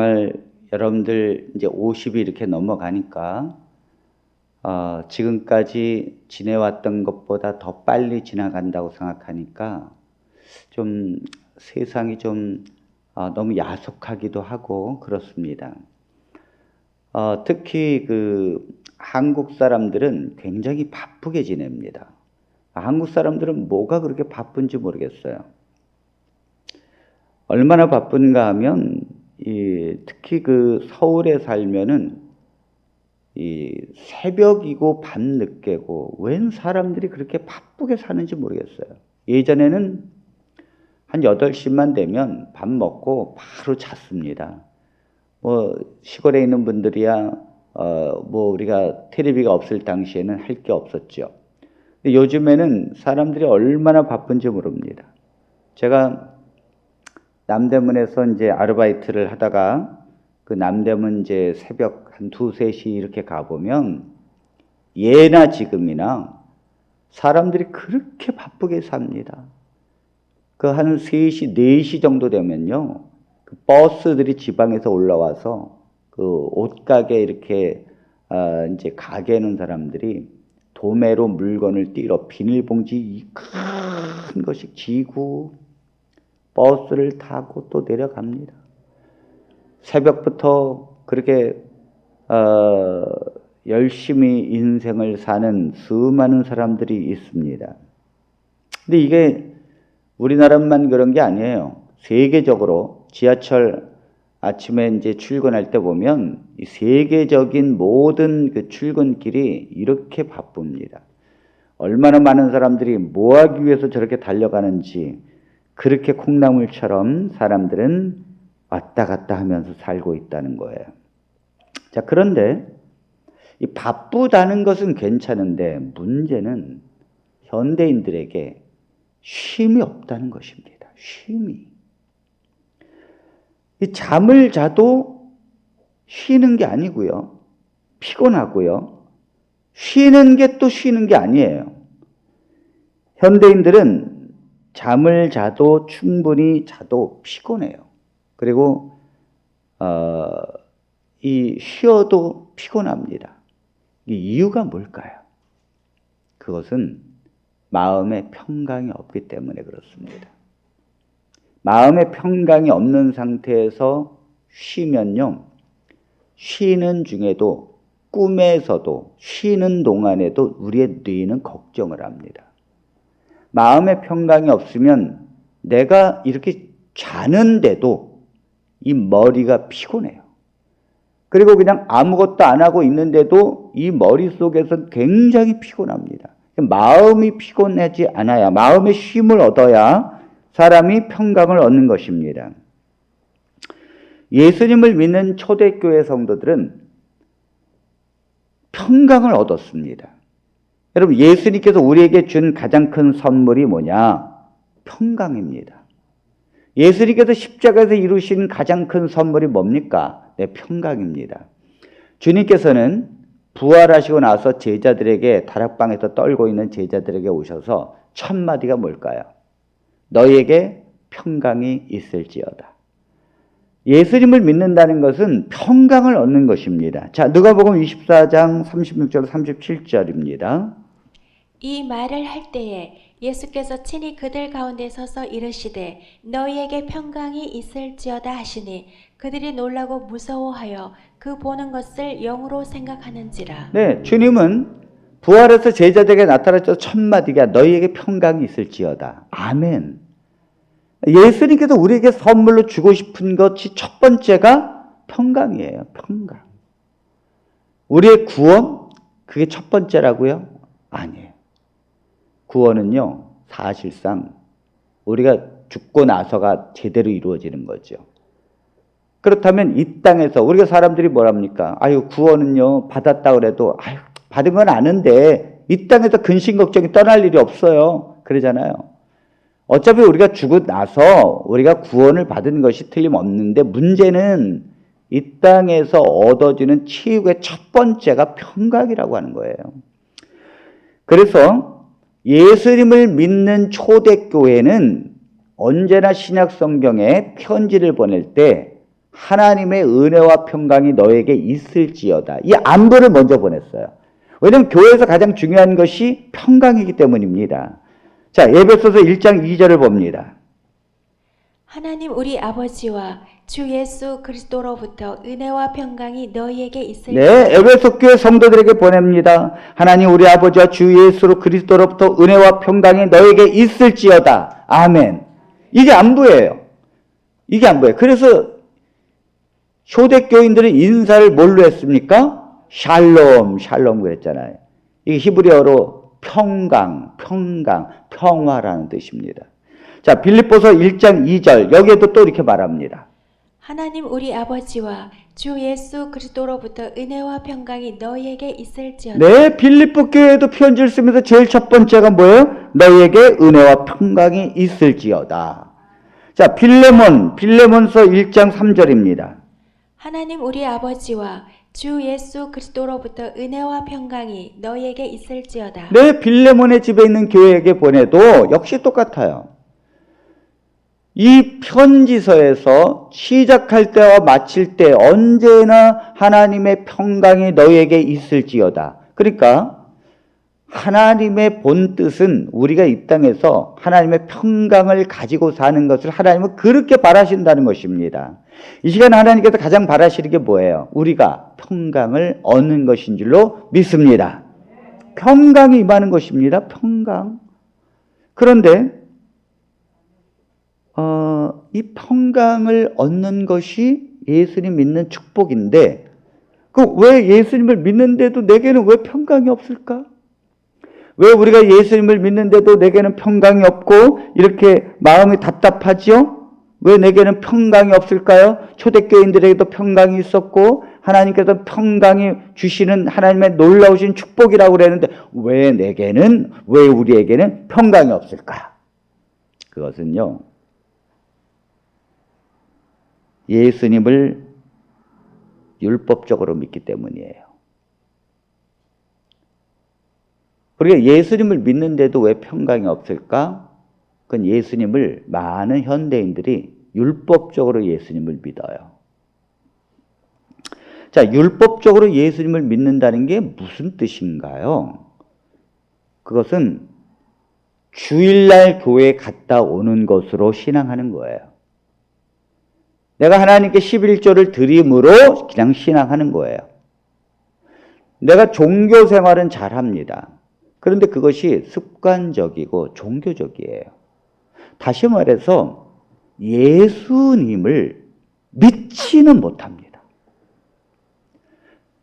정말 여러분들 이제 50이 이렇게 넘어가니까 지금까지 지내왔던 것보다 더 빨리 지나간다고 생각하니까 좀 세상이 좀 너무 야속하기도 하고 그렇습니다. 특히 한국 사람들은 굉장히 바쁘게 지냅니다. 한국 사람들은 뭐가 그렇게 바쁜지 모르겠어요. 얼마나 바쁜가 하면 특히 서울에 살면은 새벽이고 밤늦게고 웬 사람들이 그렇게 바쁘게 사는지 모르겠어요. 예전에는 한 8시만 되면 밥 먹고 바로 잤습니다. 시골에 있는 분들이야 우리가 텔레비가 없을 당시에는 할 게 없었죠. 근데 요즘에는 사람들이 얼마나 바쁜지 모릅니다. 제가 남대문에서 이제 아르바이트를 하다가 남대문 이제 새벽 한 2, 3시 이렇게 가보면 예나 지금이나 사람들이 그렇게 바쁘게 삽니다. 한 3시, 4시 정도 되면요. 버스들이 지방에서 올라와서 옷가게 이렇게 이제 가게 하는 사람들이 도매로 물건을 띄러 비닐봉지 큰 것씩 지고 버스를 타고 또 내려갑니다. 새벽부터 그렇게 열심히 인생을 사는 수많은 사람들이 있습니다. 근데 이게 우리나라만 그런 게 아니에요. 세계적으로 지하철 아침에 이제 출근할 때 보면 이 세계적인 모든 출근길이 이렇게 바쁩니다. 얼마나 많은 사람들이 뭐 하기 위해서 저렇게 달려가는지 그렇게 콩나물처럼 사람들은 왔다 갔다 하면서 살고 있다는 거예요. 자, 그런데 이 바쁘다는 것은 괜찮은데 문제는 현대인들에게 쉼이 없다는 것입니다. 쉼이. 이 잠을 자도 쉬는 게 아니고요. 피곤하고요. 쉬는 게 또 쉬는 게 아니에요. 현대인들은 잠을 자도 충분히 자도 피곤해요. 그리고 쉬어도 피곤합니다. 이 이유가 뭘까요? 그것은 마음의 평강이 없기 때문에 그렇습니다. 마음의 평강이 없는 상태에서 쉬면요, 쉬는 중에도 꿈에서도 쉬는 동안에도 우리의 뇌는 걱정을 합니다. 마음의 평강이 없으면 내가 이렇게 자는데도 이 머리가 피곤해요. 그리고 그냥 아무것도 안 하고 있는데도 이 머릿속에서 굉장히 피곤합니다. 마음이 피곤하지 않아야, 마음의 쉼을 얻어야 사람이 평강을 얻는 것입니다. 예수님을 믿는 초대교회 성도들은 평강을 얻었습니다. 여러분, 예수님께서 우리에게 준 가장 큰 선물이 뭐냐? 평강입니다. 예수님께서 십자가에서 이루신 가장 큰 선물이 뭡니까? 네, 평강입니다. 주님께서는 부활하시고 나서 제자들에게, 다락방에서 떨고 있는 제자들에게 오셔서 첫 마디가 뭘까요? 너희에게 평강이 있을지어다. 예수님을 믿는다는 것은 평강을 얻는 것입니다. 자, 누가복음 24장 36절 37절입니다. 이 말을 할 때에 예수께서 친히 그들 가운데 서서 이르시되 너희에게 평강이 있을지어다 하시니 그들이 놀라고 무서워하여 그 보는 것을 영으로 생각하는지라. 네, 주님은 부활해서 제자들에게 나타나셔서 첫 마디가 너희에게 평강이 있을지어다. 아멘. 예수님께서 우리에게 선물로 주고 싶은 것이 첫 번째가 평강이에요. 평강. 우리의 구원, 그게 첫 번째라고요? 아니에요. 구원은요, 사실상 우리가 죽고 나서가 제대로 이루어지는 거죠. 그렇다면 이 땅에서 우리가 사람들이 뭐랍니까? 구원은요, 받았다 그래도 받은 건 아는데 이 땅에서 근심 걱정이 떠날 일이 없어요. 그러잖아요. 어차피 우리가 죽고 나서 우리가 구원을 받은 것이 틀림없는데 문제는 이 땅에서 얻어지는 치유의 첫 번째가 평강이라고 하는 거예요. 그래서 예수님을 믿는 초대교회는 언제나 신약 성경에 편지를 보낼 때 하나님의 은혜와 평강이 너에게 있을지어다. 이 안부를 먼저 보냈어요. 왜냐하면 교회에서 가장 중요한 것이 평강이기 때문입니다. 자, 에베소서 1장 2절을 봅니다. 하나님 우리 아버지와 주 예수 그리스도로부터 은혜와 평강이 너희에게 있을지어다. 네, 에베소 교회 성도들에게 보냅니다. 하나님 우리 아버지와 주 예수 그리스도로부터 은혜와 평강이 너에게 있을지어다. 아멘. 이게 안부예요. 이게 안부예요. 그래서 초대교인들은 인사를 뭘로 했습니까? 샬롬, 샬롬 그랬잖아요. 이게 히브리어로 평강, 평화라는 뜻입니다. 자, 빌립보서 1장 2절 여기에도 또 이렇게 말합니다. 하나님 우리 아버지와 주 예수 그리스도로부터 은혜와 평강이 너희에게 있을지어다. 네, 빌립보 교회에도 편지를 쓰면서 제일 첫 번째가 뭐예요? 너희에게 은혜와 평강이 있을지어다. 자, 빌레몬서 1장 3절입니다. 하나님 우리 아버지와 주 예수 그리스도로부터 은혜와 평강이 너희에게 있을지어다. 네, 빌레몬의 집에 있는 교회에게 보내도 역시 똑같아요. 이 편지서에서 시작할 때와 마칠 때 언제나 하나님의 평강이 너희에게 있을지어다. 그러니까 하나님의 본 뜻은 우리가 이 땅에서 하나님의 평강을 가지고 사는 것을 하나님은 그렇게 바라신다는 것입니다. 이 시간 하나님께서 가장 바라시는 게 뭐예요? 우리가 평강을 얻는 것인 줄로 믿습니다. 평강이 임하는 것입니다. 평강. 그런데 이 평강을 얻는 것이 예수님 믿는 축복인데 왜 예수님을 믿는데도 내게는 왜 평강이 없을까? 왜 우리가 예수님을 믿는데도 내게는 평강이 없고 이렇게 마음이 답답하지요? 왜 내게는 평강이 없을까요? 초대교인들에게도 평강이 있었고 하나님께서 평강이 주시는 하나님의 놀라우신 축복이라고 그랬는데 왜 우리에게는 평강이 없을까? 그것은요, 예수님을 율법적으로 믿기 때문이에요. 우리가 예수님을 믿는데도 왜 평강이 없을까? 그건 예수님을 많은 현대인들이 율법적으로 예수님을 믿어요. 자, 율법적으로 예수님을 믿는다는 게 무슨 뜻인가요? 그것은 주일날 교회에 갔다 오는 것으로 신앙하는 거예요. 내가 하나님께 11조를 드림으로 그냥 신앙하는 거예요. 내가 종교 생활은 잘합니다. 그런데 그것이 습관적이고 종교적이에요. 다시 말해서 예수님을 믿지는 못합니다.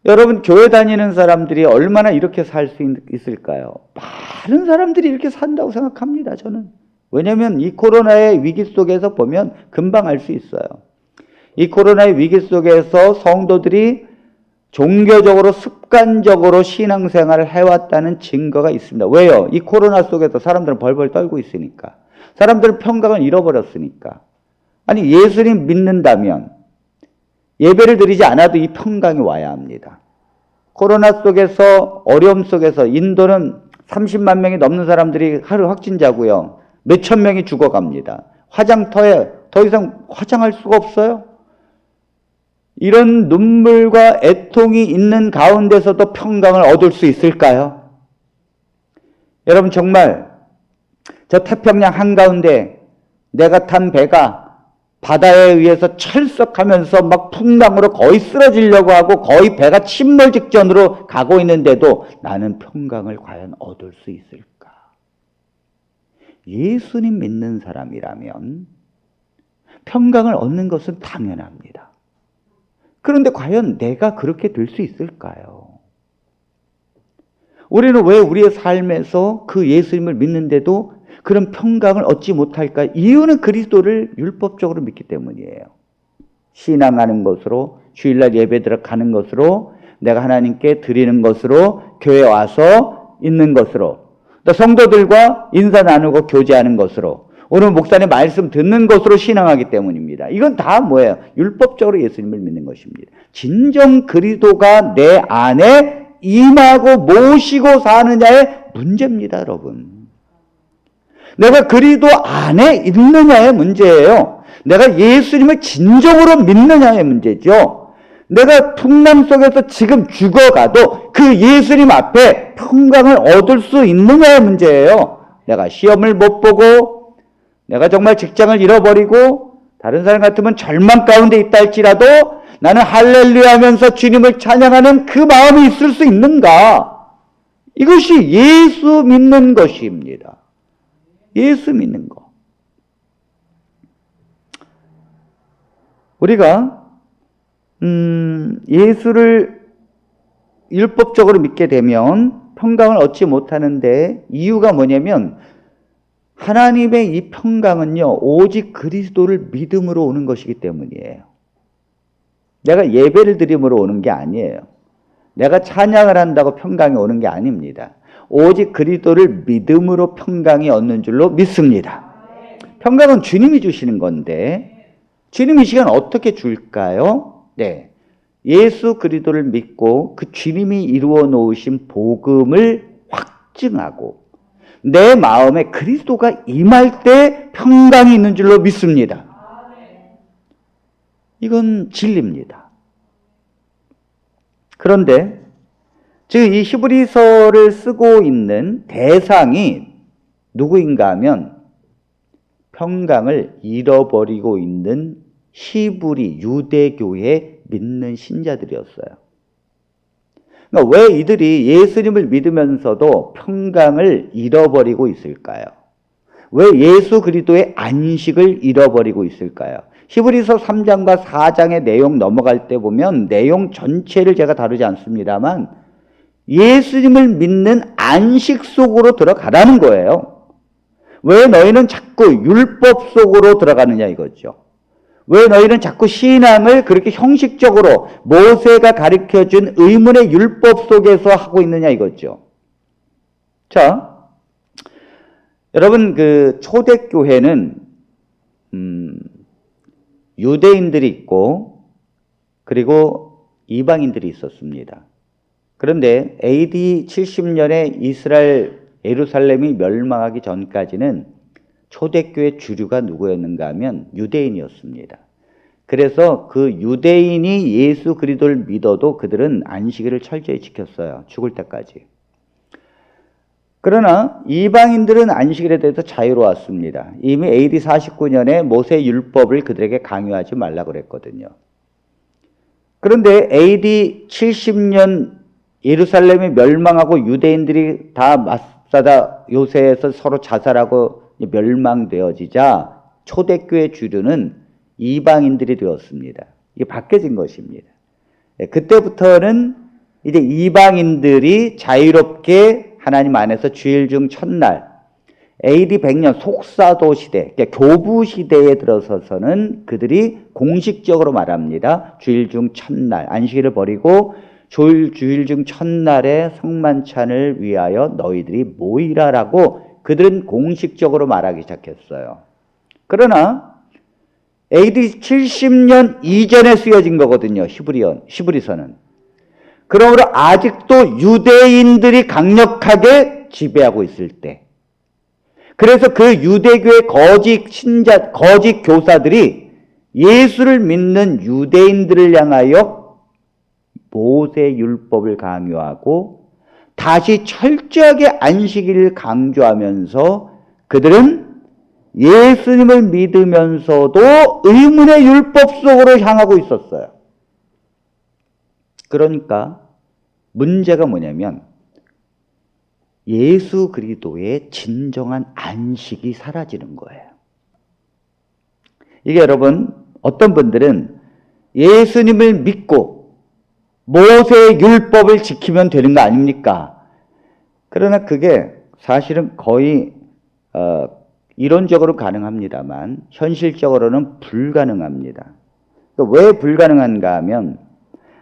여러분, 교회 다니는 사람들이 얼마나 이렇게 살 수 있을까요? 많은 사람들이 이렇게 산다고 생각합니다, 저는. 왜냐하면 이 코로나의 위기 속에서 보면 금방 알 수 있어요. 이 코로나의 위기 속에서 성도들이 종교적으로 습관적으로 신앙생활을 해왔다는 증거가 있습니다. 왜요? 이 코로나 속에서 사람들은 벌벌 떨고 있으니까. 사람들은 평강을 잃어버렸으니까. 아니, 예수님 믿는다면 예배를 드리지 않아도 이 평강이 와야 합니다. 코로나 속에서, 어려움 속에서 인도는 30만 명이 넘는 사람들이 하루 확진자고요. 몇천 명이 죽어갑니다. 화장터에 더 이상 화장할 수가 없어요. 이런 눈물과 애통이 있는 가운데서도 평강을 얻을 수 있을까요? 여러분, 정말 저 태평양 한가운데 내가 탄 배가 바다에 의해서 철썩하면서 막 풍랑으로 거의 쓰러지려고 하고 거의 배가 침몰 직전으로 가고 있는데도 나는 평강을 과연 얻을 수 있을까? 예수님 믿는 사람이라면 평강을 얻는 것은 당연합니다. 그런데 과연 내가 그렇게 될 수 있을까요? 우리는 왜 우리의 삶에서 그 예수님을 믿는데도 그런 평강을 얻지 못할까? 이유는 그리스도를 율법적으로 믿기 때문이에요. 신앙하는 것으로, 주일날 예배 들어가는 것으로, 내가 하나님께 드리는 것으로, 교회 와서 있는 것으로, 또 성도들과 인사 나누고 교제하는 것으로, 오늘 목사님 말씀 듣는 것으로 신앙하기 때문입니다. 이건 다 뭐예요? 율법적으로 예수님을 믿는 것입니다. 진정 그리스도가 내 안에 임하고 모시고 사느냐의 문제입니다, 여러분. 내가 그리스도 안에 있느냐의 문제예요. 내가 예수님을 진정으로 믿느냐의 문제죠. 내가 풍랑 속에서 지금 죽어가도 그 예수님 앞에 평강을 얻을 수 있느냐의 문제예요. 내가 시험을 못 보고 내가 정말 직장을 잃어버리고 다른 사람 같으면 절망 가운데 있다 할지라도 나는 할렐루야 하면서 주님을 찬양하는 그 마음이 있을 수 있는가? 이것이 예수 믿는 것입니다. 예수 믿는 것. 우리가 예수를 율법적으로 믿게 되면 평강을 얻지 못하는데 이유가 뭐냐면 하나님의 이 평강은요 오직 그리스도를 믿음으로 오는 것이기 때문이에요. 내가 예배를 드림으로 오는 게 아니에요. 내가 찬양을 한다고 평강이 오는 게 아닙니다. 오직 그리스도를 믿음으로 평강이 얻는 줄로 믿습니다. 평강은 주님이 주시는 건데 주님이 이 시간 어떻게 줄까요? 네, 예수 그리스도를 믿고 그 주님이 이루어 놓으신 복음을 확증하고 내 마음에 그리스도가 임할 때 평강이 있는 줄로 믿습니다. 이건 진리입니다. 그런데 지금 이 히브리서를 쓰고 있는 대상이 누구인가 하면 평강을 잃어버리고 있는 히브리 유대교의 믿는 신자들이었어요. 그러니까 왜 이들이 예수님을 믿으면서도 평강을 잃어버리고 있을까요? 왜 예수 그리스도의 안식을 잃어버리고 있을까요? 히브리서 3장과 4장의 내용 넘어갈 때 보면 내용 전체를 제가 다루지 않습니다만 예수님을 믿는 안식 속으로 들어가라는 거예요. 왜 너희는 자꾸 율법 속으로 들어가느냐 이거죠. 왜 너희는 자꾸 신앙을 그렇게 형식적으로 모세가 가르쳐준 의문의 율법 속에서 하고 있느냐 이거죠. 자, 여러분 그 초대교회는 유대인들이 있고 그리고 이방인들이 있었습니다. 그런데 AD 70년에 이스라엘 예루살렘이 멸망하기 전까지는 초대교회 주류가 누구였는가 하면 유대인이었습니다. 그래서 그 유대인이 예수 그리스도를 믿어도 그들은 안식일을 철저히 지켰어요. 죽을 때까지. 그러나 이방인들은 안식일에 대해서 자유로웠습니다. 이미 AD 49년에 모세 율법을 그들에게 강요하지 말라고 그랬거든요. 그런데 AD 70년 예루살렘이 멸망하고 유대인들이 다 마사다 요새에서 서로 자살하고 멸망되어지자 초대교회 주류는 이방인들이 되었습니다. 이게 바뀌어진 것입니다. 그때부터는 이제 이방인들이 자유롭게 하나님 안에서 주일 중 첫날 AD 100년 속사도 시대, 그러니까 교부 시대에 들어서서는 그들이 공식적으로 말합니다. 주일 중 첫날 안식일을 버리고 주일 중 첫날에 성만찬을 위하여 너희들이 모이라라고 그들은 공식적으로 말하기 시작했어요. 그러나 AD 70년 이전에 쓰여진 거거든요. 히브리서는. 그러므로 아직도 유대인들이 강력하게 지배하고 있을 때, 그래서 그 유대교의 거짓 신자, 거짓 교사들이 예수를 믿는 유대인들을 향하여 모세 율법을 강요하고 다시 철저하게 안식일을 강조하면서 그들은 예수님을 믿으면서도 의문의 율법 속으로 향하고 있었어요. 그러니까 문제가 뭐냐면 예수 그리스도의 진정한 안식이 사라지는 거예요. 이게 여러분 어떤 분들은 예수님을 믿고 모세의 율법을 지키면 되는 거 아닙니까? 그러나 그게 사실은 거의 이론적으로 가능합니다만 현실적으로는 불가능합니다. 왜 불가능한가 하면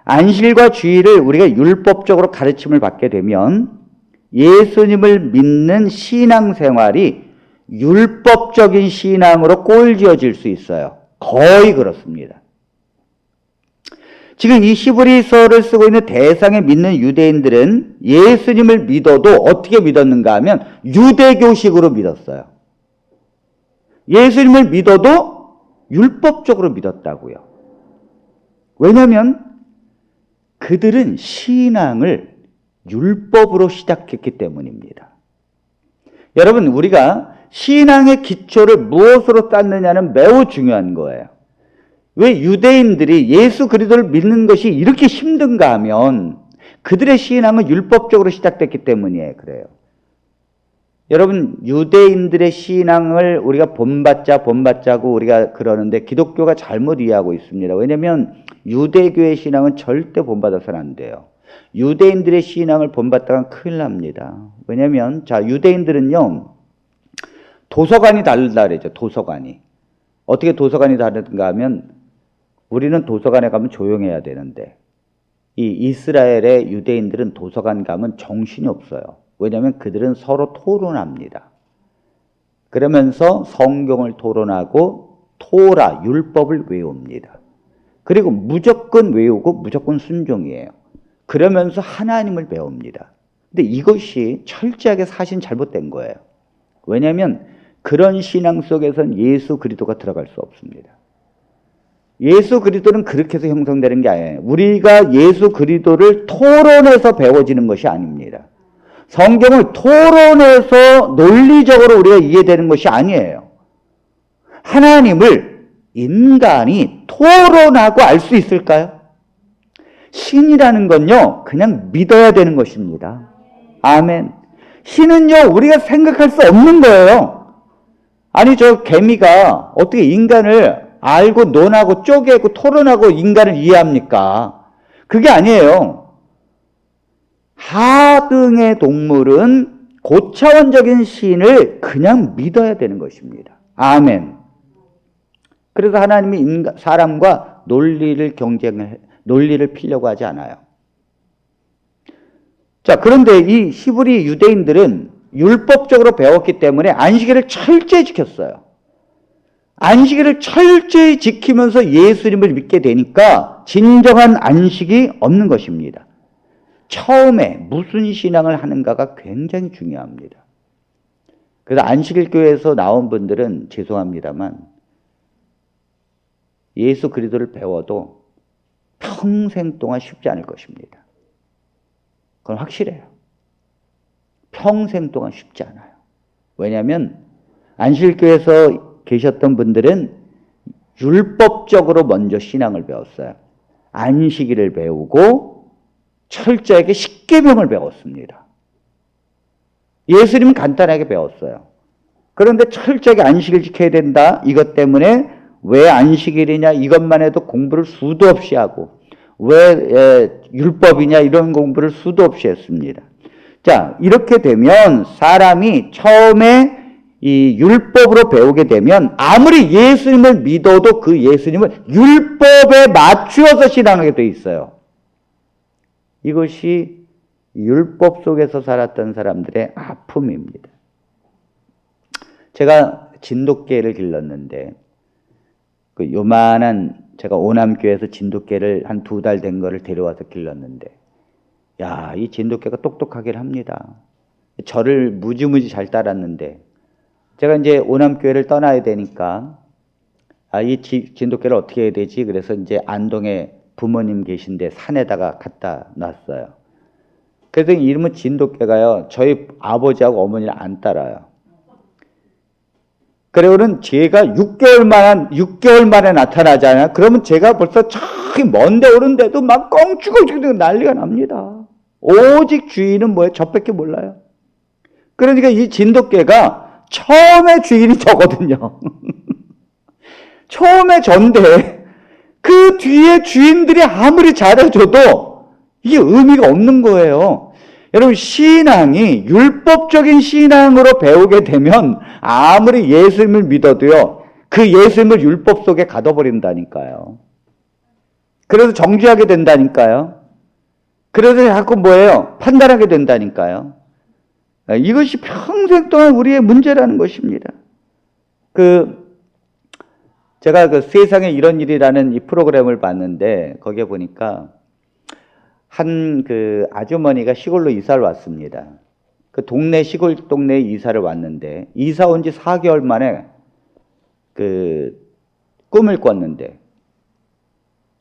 안식일과 주일을 우리가 율법적으로 가르침을 받게 되면 예수님을 믿는 신앙생활이 율법적인 신앙으로 꼴지어질 수 있어요. 거의 그렇습니다. 지금 이 히브리서를 쓰고 있는 대상에 믿는 유대인들은 예수님을 믿어도 어떻게 믿었는가 하면 유대교식으로 믿었어요. 예수님을 믿어도 율법적으로 믿었다고요. 왜냐하면 그들은 신앙을 율법으로 시작했기 때문입니다. 여러분, 우리가 신앙의 기초를 무엇으로 쌓느냐는 매우 중요한 거예요. 왜 유대인들이 예수 그리스도를 믿는 것이 이렇게 힘든가 하면 그들의 신앙은 율법적으로 시작됐기 때문이에요. 그래요. 여러분, 유대인들의 신앙을 우리가 본받자고 우리가 그러는데 기독교가 잘못 이해하고 있습니다. 왜냐하면 유대교의 신앙은 절대 본받아서는 안 돼요. 유대인들의 신앙을 본받다가 큰일 납니다. 왜냐하면 유대인들은요, 도서관이 다르다 그러죠. 도서관이. 어떻게 도서관이 다른가 하면 우리는 도서관에 가면 조용해야 되는데 이 이스라엘의 유대인들은 도서관 가면 정신이 없어요. 왜냐하면 그들은 서로 토론합니다. 그러면서 성경을 토론하고 토라, 율법을 외웁니다. 그리고 무조건 외우고 무조건 순종이에요. 그러면서 하나님을 배웁니다. 근데 이것이 철저하게 사실 잘못된 거예요. 왜냐하면 그런 신앙 속에서는 예수 그리스도가 들어갈 수 없습니다. 예수 그리스도는 그렇게 해서 형성되는 게 아니에요. 우리가 예수 그리스도를 토론해서 배워지는 것이 아닙니다. 성경을 토론해서 논리적으로 우리가 이해되는 것이 아니에요. 하나님을 인간이 토론하고 알 수 있을까요? 신이라는 건요, 그냥 믿어야 되는 것입니다. 아멘. 신은요, 우리가 생각할 수 없는 거예요. 아니, 저 개미가 어떻게 인간을 알고 논하고 쪼개고 토론하고 인간을 이해합니까? 그게 아니에요. 하등의 동물은 고차원적인 신을 그냥 믿어야 되는 것입니다. 아멘. 그래서 하나님이 사람과 논리를 피려고 하지 않아요. 자, 그런데 이 히브리 유대인들은 율법적으로 배웠기 때문에 안식일을 철저히 지켰어요. 안식일을 철저히 지키면서 예수님을 믿게 되니까 진정한 안식이 없는 것입니다. 처음에 무슨 신앙을 하는가가 굉장히 중요합니다. 그래서 안식일 교회에서 나온 분들은 죄송합니다만 예수 그리스도를 배워도 평생 동안 쉽지 않을 것입니다. 그건 확실해요. 평생 동안 쉽지 않아요. 왜냐하면 안식일 교회에서 계셨던 분들은 율법적으로 먼저 신앙을 배웠어요. 안식일을 배우고 철저하게 십계명을 배웠습니다. 예수님은 간단하게 배웠어요. 그런데 철저하게 안식일 지켜야 된다. 이것 때문에 왜 안식일이냐 이것만 해도 공부를 수도 없이 하고 왜 율법이냐 이런 공부를 수도 없이 했습니다. 자, 이렇게 되면 사람이 처음에 이 율법으로 배우게 되면 아무리 예수님을 믿어도 그 예수님을 율법에 맞추어서 신앙하게 돼 있어요. 이것이 율법 속에서 살았던 사람들의 아픔입니다. 제가 진돗개를 길렀는데 그 요만한 제가 오남교에서 진돗개를 한 2달 된 거를 데려와서 길렀는데 야, 이 진돗개가 똑똑하긴 합니다. 저를 무지무지 잘 따랐는데 제가 이제 오남교회를 떠나야 되니까 이 진돗개를 어떻게 해야 되지? 그래서 이제 안동에 부모님 계신데 산에다가 갖다 놨어요. 그래서 이름은 진돗개가요, 저희 아버지하고 어머니를 안 따라요. 그리고는 제가 6개월 만에 나타나잖아요. 그러면 제가 벌써 저기 먼데 오는데도 막 껑충껑충 난리가 납니다. 오직 주인은 뭐예요? 저밖에 몰라요. 그러니까 이 진돗개가 처음에 주인이 저거든요. 처음에 전데 그 뒤에 주인들이 아무리 잘해줘도 이게 의미가 없는 거예요. 여러분, 신앙이 율법적인 신앙으로 배우게 되면 아무리 예수님을 믿어도요, 그 예수님을 율법 속에 가둬버린다니까요. 그래서 정죄하게 된다니까요. 그래서 자꾸 뭐예요? 판단하게 된다니까요. 이것이 평생 동안 우리의 문제라는 것입니다. 제가 그 세상에 이런 일이라는 이 프로그램을 봤는데 거기에 보니까 한 그 아주머니가 시골로 이사를 왔습니다. 그 시골 동네에 이사를 왔는데 이사 온 지 4개월 만에 그 꿈을 꿨는데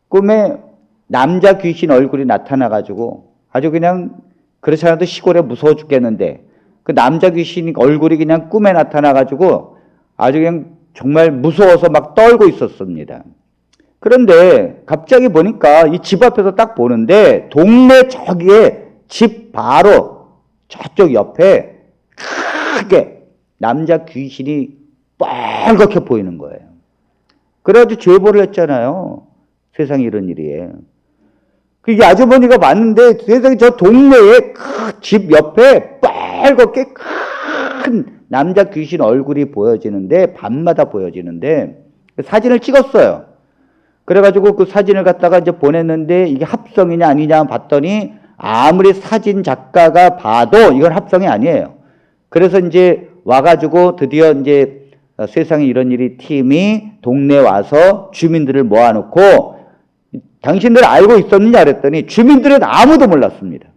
꿈에 남자 귀신 얼굴이 나타나가지고 아주 그냥 그렇지 않아도 시골에 무서워 죽겠는데 그 남자 귀신 얼굴이 그냥 꿈에 나타나가지고 아주 그냥 정말 무서워서 막 떨고 있었습니다. 그런데 갑자기 보니까 이 집 앞에서 딱 보는데 동네 저기에 집 바로 저쪽 옆에 크게 남자 귀신이 빨갛게 보이는 거예요. 그래가지고 제보를 했잖아요. 세상에 이런 일이. 그게 아주머니가 봤는데 세상에 저 동네에 집 옆에 빨갛게 큰 남자 귀신 얼굴이 보여지는데 밤마다 보여지는데 사진을 찍었어요. 그래가지고 그 사진을 갖다가 이제 보냈는데 이게 합성이냐 아니냐 봤더니 아무리 사진 작가가 봐도 이건 합성이 아니에요. 그래서 이제 와가지고 드디어 이제 세상에 이런 일이 팀이 동네에 와서 주민들을 모아놓고 당신들 알고 있었느냐 그랬더니 주민들은 아무도 몰랐습니다.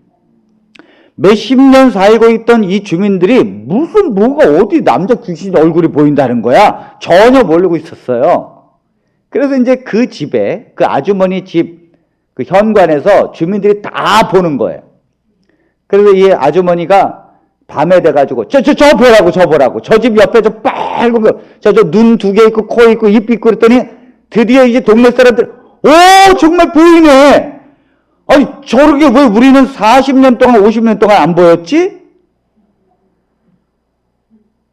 몇십 년 살고 있던 이 주민들이 무슨 뭐가 어디 남자 귀신 얼굴이 보인다는 거야? 전혀 모르고 있었어요. 그래서 이제 그 집에 그 아주머니 집 그 현관에서 주민들이 다 보는 거예요. 그래서 이 아주머니가 밤에 돼가지고 저 보라고 저 보라고 저 집 옆에 저 빨간 거 저 눈 두 개 있고 코 있고 입 있고 그랬더니 드디어 이제 동네 사람들 오 정말 보이네. 아니 저렇게 왜 우리는 40년 동안 50년 동안 안 보였지?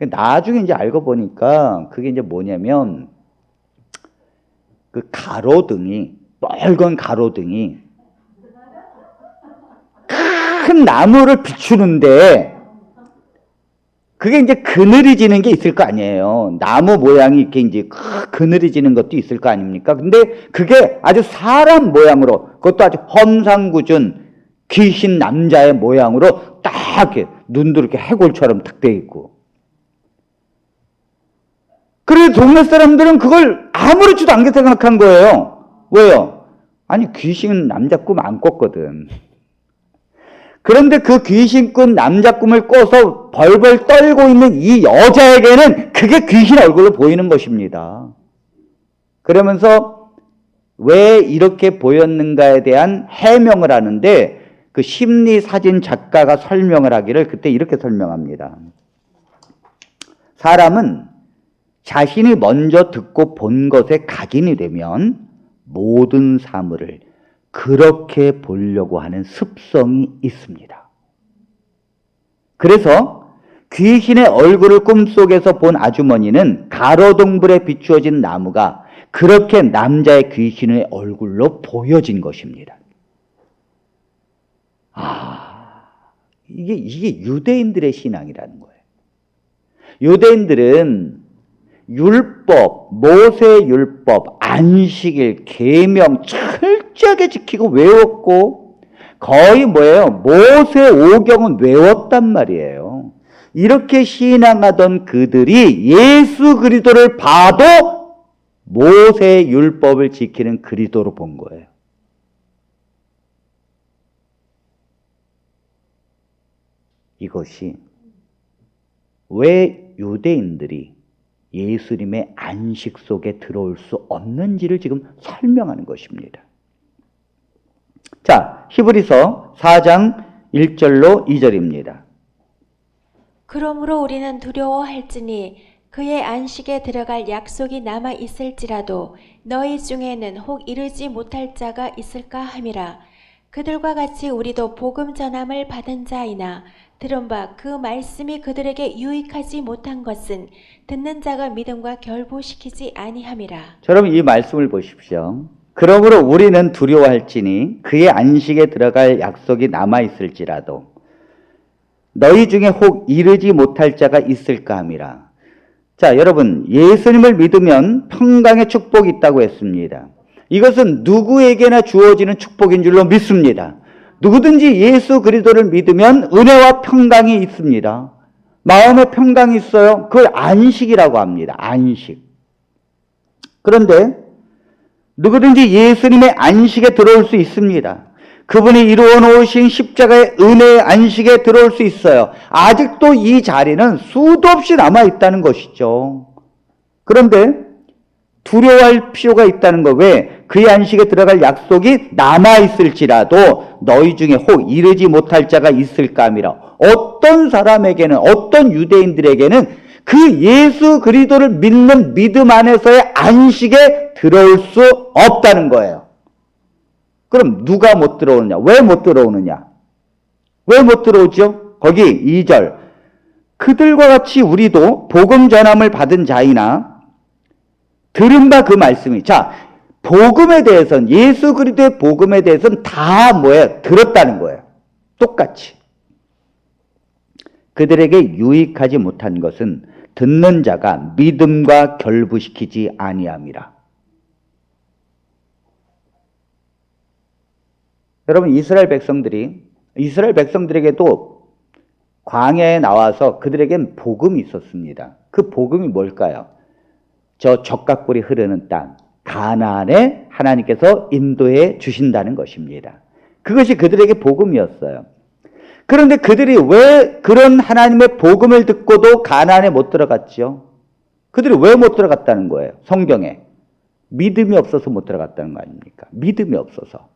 나중에 이제 알고 보니까 그게 이제 뭐냐면 그 가로등이 빨간 가로등이 큰 나무를 비추는데 그게 이제 그늘이 지는 게 있을 거 아니에요. 나무 모양이 이렇게 이제 그늘이 지는 것도 있을 거 아닙니까? 근데 그게 아주 사람 모양으로 그것도 아주 험상궂은 귀신 남자의 모양으로 딱 이렇게 눈도 이렇게 해골처럼 탁 돼 있고. 그래서 동네 사람들은 그걸 아무렇지도 않게 생각한 거예요. 왜요? 아니 귀신 남자 꿈 안 꿨거든. 그런데 그 귀신꾼 남자 꿈을 꿔서 벌벌 떨고 있는 이 여자에게는 그게 귀신 얼굴로 보이는 것입니다. 그러면서 왜 이렇게 보였는가에 대한 해명을 하는데 그 심리사진 작가가 설명을 하기를 그때 이렇게 설명합니다. 사람은 자신이 먼저 듣고 본 것에 각인이 되면 모든 사물을 그렇게 보려고 하는 습성이 있습니다. 그래서 귀신의 얼굴을 꿈속에서 본 아주머니는 가로등불에 비추어진 나무가 그렇게 남자의 귀신의 얼굴로 보여진 것입니다. 이게 유대인들의 신앙이라는 거예요. 유대인들은 율법, 모세 율법, 안식일, 계명 철저하게 지키고 외웠고 거의 뭐예요? 모세 오경은 외웠단 말이에요. 이렇게 신앙하던 그들이 예수 그리스도를 봐도 모세 율법을 지키는 그리스도로 본 거예요. 이것이 왜 유대인들이 예수님의 안식 속에 들어올 수 없는지를 지금 설명하는 것입니다. 자, 히브리서 4장 1절로 2절입니다. 그러므로 우리는 두려워할지니 그의 안식에 들어갈 약속이 남아 있을지라도 너희 중에는 혹 이르지 못할 자가 있을까 함이라. 그들과 같이 우리도 복음 전함을 받은 자이나 들은 바 그 말씀이 그들에게 유익하지 못한 것은 듣는 자가 믿음과 결부시키지 아니함이라. 자, 여러분 이 말씀을 보십시오. 그러므로 우리는 두려워할지니 그의 안식에 들어갈 약속이 남아있을지라도 너희 중에 혹 이르지 못할 자가 있을까 함이라. 자, 여러분 예수님을 믿으면 평강의 축복이 있다고 했습니다. 이것은 누구에게나 주어지는 축복인 줄로 믿습니다. 누구든지 예수 그리스도를 믿으면 은혜와 평강이 있습니다. 마음에 평강이 있어요. 그걸 안식이라고 합니다. 안식. 그런데 누구든지 예수님의 안식에 들어올 수 있습니다. 그분이 이루어 놓으신 십자가의 은혜의 안식에 들어올 수 있어요. 아직도 이 자리는 수도 없이 남아 있다는 것이죠. 그런데 두려워할 필요가 있다는 거. 왜? 그의 안식에 들어갈 약속이 남아있을지라도 너희 중에 혹 이르지 못할 자가 있을까 함이라. 어떤 사람에게는, 어떤 유대인들에게는 그 예수 그리스도를 믿는 믿음 안에서의 안식에 들어올 수 없다는 거예요. 그럼 누가 못 들어오느냐? 왜 못 들어오느냐? 왜 못 들어오죠? 거기 2절. 그들과 같이 우리도 복음 전함을 받은 자이나 들은 바 그 말씀이. 자, 복음에 대해서는, 예수 그리스도의 복음에 대해서는 다 뭐예요? 들었다는 거예요. 똑같이. 그들에게 유익하지 못한 것은 듣는 자가 믿음과 결부시키지 아니함이라. 여러분, 이스라엘 백성들에게도 광야에 나와서 그들에겐 복음이 있었습니다. 그 복음이 뭘까요? 저 적각불이 흐르는 땅, 가나안에 하나님께서 인도해 주신다는 것입니다. 그것이 그들에게 복음이었어요. 그런데 그들이 왜 그런 하나님의 복음을 듣고도 가나안에 못 들어갔죠? 그들이 왜 못 들어갔다는 거예요? 성경에. 믿음이 없어서 못 들어갔다는 거 아닙니까? 믿음이 없어서.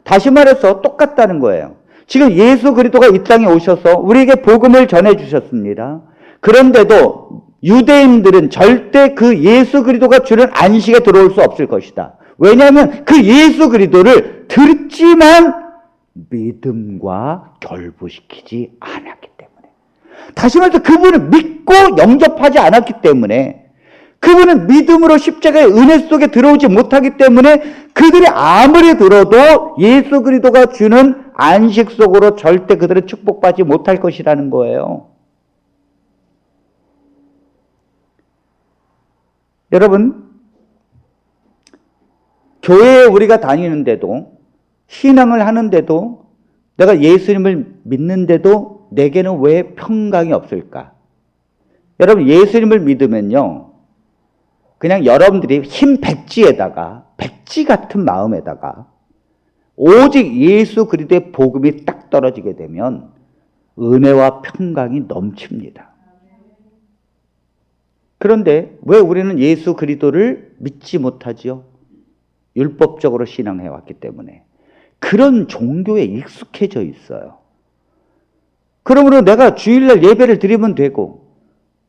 다시 말해서 똑같다는 거예요. 지금 예수 그리스도가 이 땅에 오셔서 우리에게 복음을 전해 주셨습니다. 그런데도 유대인들은 절대 그 예수 그리스도가 주는 안식에 들어올 수 없을 것이다. 왜냐하면 그 예수 그리스도를 듣지만 믿음과 결부시키지 않았기 때문에. 다시 말해서 그분을 믿고 영접하지 않았기 때문에, 그분은 믿음으로 십자가의 은혜 속에 들어오지 못하기 때문에 그들이 아무리 들어도 예수 그리스도가 주는 안식 속으로 절대 그들은 축복받지 못할 것이라는 거예요. 여러분, 교회에 우리가 다니는데도, 신앙을 하는데도, 내가 예수님을 믿는데도 내게는 왜 평강이 없을까? 여러분, 예수님을 믿으면요, 그냥 여러분들이 흰 백지에다가, 백지 같은 마음에다가 오직 예수 그리스도의 복음이 딱 떨어지게 되면 은혜와 평강이 넘칩니다. 그런데 왜 우리는 예수 그리스도를 믿지 못하지요? 율법적으로 신앙해왔기 때문에. 그런 종교에 익숙해져 있어요. 그러므로 내가 주일날 예배를 드리면 되고,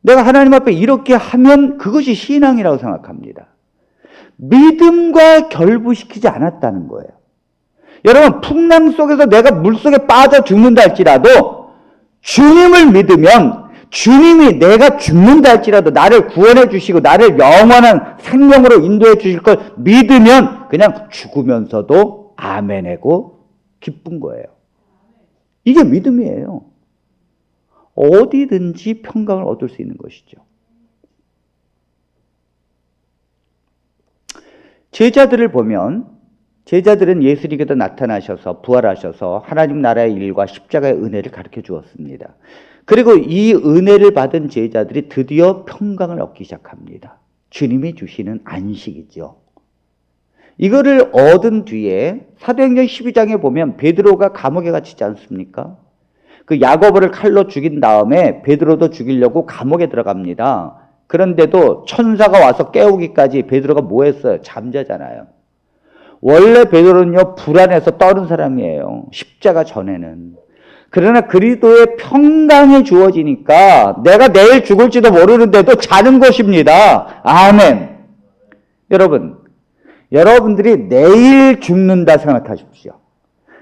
내가 하나님 앞에 이렇게 하면 그것이 신앙이라고 생각합니다. 믿음과 결부시키지 않았다는 거예요. 여러분, 풍랑 속에서 내가 물속에 빠져 죽는다 할지라도 주님을 믿으면, 주님이 내가 죽는다 할지라도 나를 구원해 주시고 나를 영원한 생명으로 인도해 주실 걸 믿으면 그냥 죽으면서도 아멘하고 기쁜 거예요. 이게 믿음이에요. 어디든지 평강을 얻을 수 있는 것이죠. 제자들을 보면, 제자들은 예수님께서 나타나셔서 부활하셔서 하나님 나라의 일과 십자가의 은혜를 가르쳐 주었습니다. 그리고 이 은혜를 받은 제자들이 드디어 평강을 얻기 시작합니다. 주님이 주시는 안식이죠. 이거를 얻은 뒤에 사도행전 12장에 보면 베드로가 감옥에 갇히지 않습니까? 그 야고보를 칼로 죽인 다음에 베드로도 죽이려고 감옥에 들어갑니다. 그런데도 천사가 와서 깨우기까지 베드로가 뭐 했어요? 잠자잖아요. 원래 베드로는요, 불안해서 떠는 사람이에요. 십자가 전에는. 그러나 그리스도의 평강이 주어지니까 내가 내일 죽을지도 모르는데도 자는 것입니다. 아멘. 여러분, 여러분들이 내일 죽는다 생각하십시오.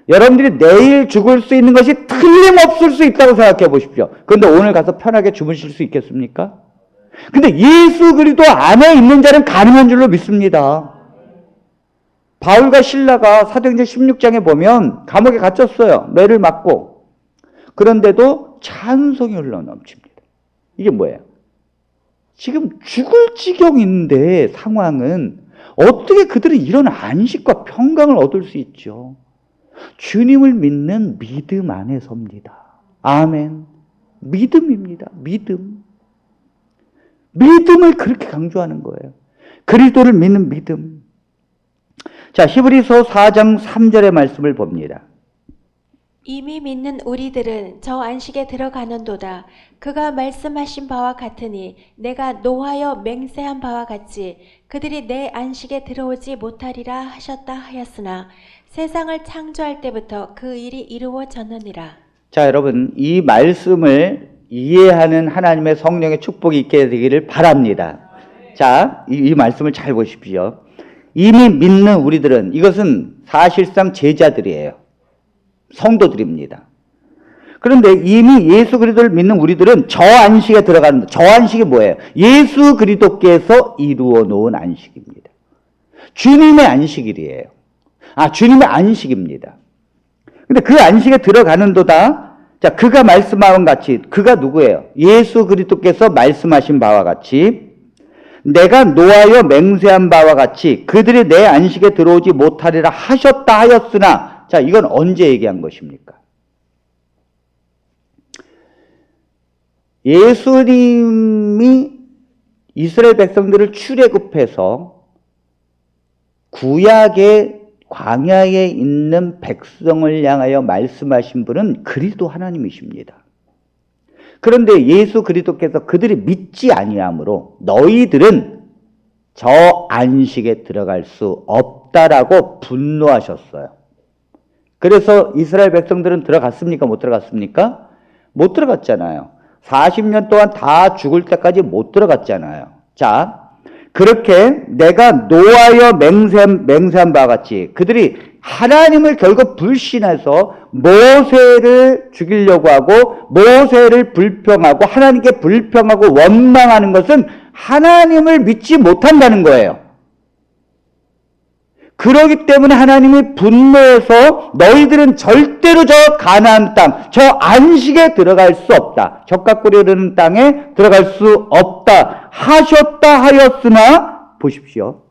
여러분들이 내일 죽을 수 있는 것이 틀림없을 수 있다고 생각해 보십시오. 그런데 오늘 가서 편하게 주무실 수 있겠습니까? 근데 예수 그리스도 안에 있는 자는 가능한 줄로 믿습니다. 바울과 실라가 사도행전 16장에 보면 감옥에 갇혔어요. 매를 맞고. 그런데도 찬송이 흘러넘칩니다. 이게 뭐예요? 지금 죽을 지경인데 상황은 어떻게 그들은 이런 안식과 평강을 얻을 수 있죠? 주님을 믿는 믿음 안에서입니다. 아멘. 믿음입니다. 믿음. 믿음을 그렇게 강조하는 거예요. 그리스도를 믿는 믿음. 자, 히브리서 4장 3절의 말씀을 봅니다. 이미 믿는 우리들은 저 안식에 들어가는도다. 그가 말씀하신 바와 같으니 내가 노하여 맹세한 바와 같이 그들이 내 안식에 들어오지 못하리라 하셨다 하였으나 세상을 창조할 때부터 그 일이 이루어졌느니라. 자, 여러분, 이 말씀을 이해하는 하나님의 성령의 축복이 있게 되기를 바랍니다. 자, 이 말씀을 잘 보십시오. 이미 믿는 우리들은, 이것은 사실상 제자들이에요. 성도들입니다. 그런데 이미 예수 그리스도를 믿는 우리들은 저 안식에 들어가는, 저 안식이 뭐예요? 예수 그리스도께서 이루어 놓은 안식입니다. 주님의 안식일이에요. 주님의 안식입니다. 근데 그 안식에 들어가는도다. 자, 그가 말씀한 같이, 그가 누구예요? 예수 그리스도께서 말씀하신 바와 같이 내가 노하여 맹세한 바와 같이 그들이 내 안식에 들어오지 못하리라 하셨다 하였으나, 자, 이건 언제 얘기한 것입니까? 예수님이 이스라엘 백성들을 출애굽해서 구약의 광야에 있는 백성을 향하여 말씀하신 분은 그리스도 하나님이십니다. 그런데 예수 그리스도께서 그들이 믿지 아니하므로 너희들은 저 안식에 들어갈 수 없다라고 분노하셨어요. 그래서 이스라엘 백성들은 들어갔습니까? 못 들어갔습니까? 못 들어갔잖아요. 40년 동안 다 죽을 때까지 못 들어갔잖아요. 자, 그렇게 내가 노하여 맹세한 바와 같이 그들이 하나님을 결국 불신해서 모세를 죽이려고 하고 모세를 불평하고 하나님께 불평하고 원망하는 것은 하나님을 믿지 못한다는 거예요. 그렇기 때문에 하나님이 분노해서 너희들은 절대로 저 가나안 땅, 저 안식에 들어갈 수 없다. 젖과 꿀이 흐르는 땅에 들어갈 수 없다 하셨다 하였으나, 보십시오.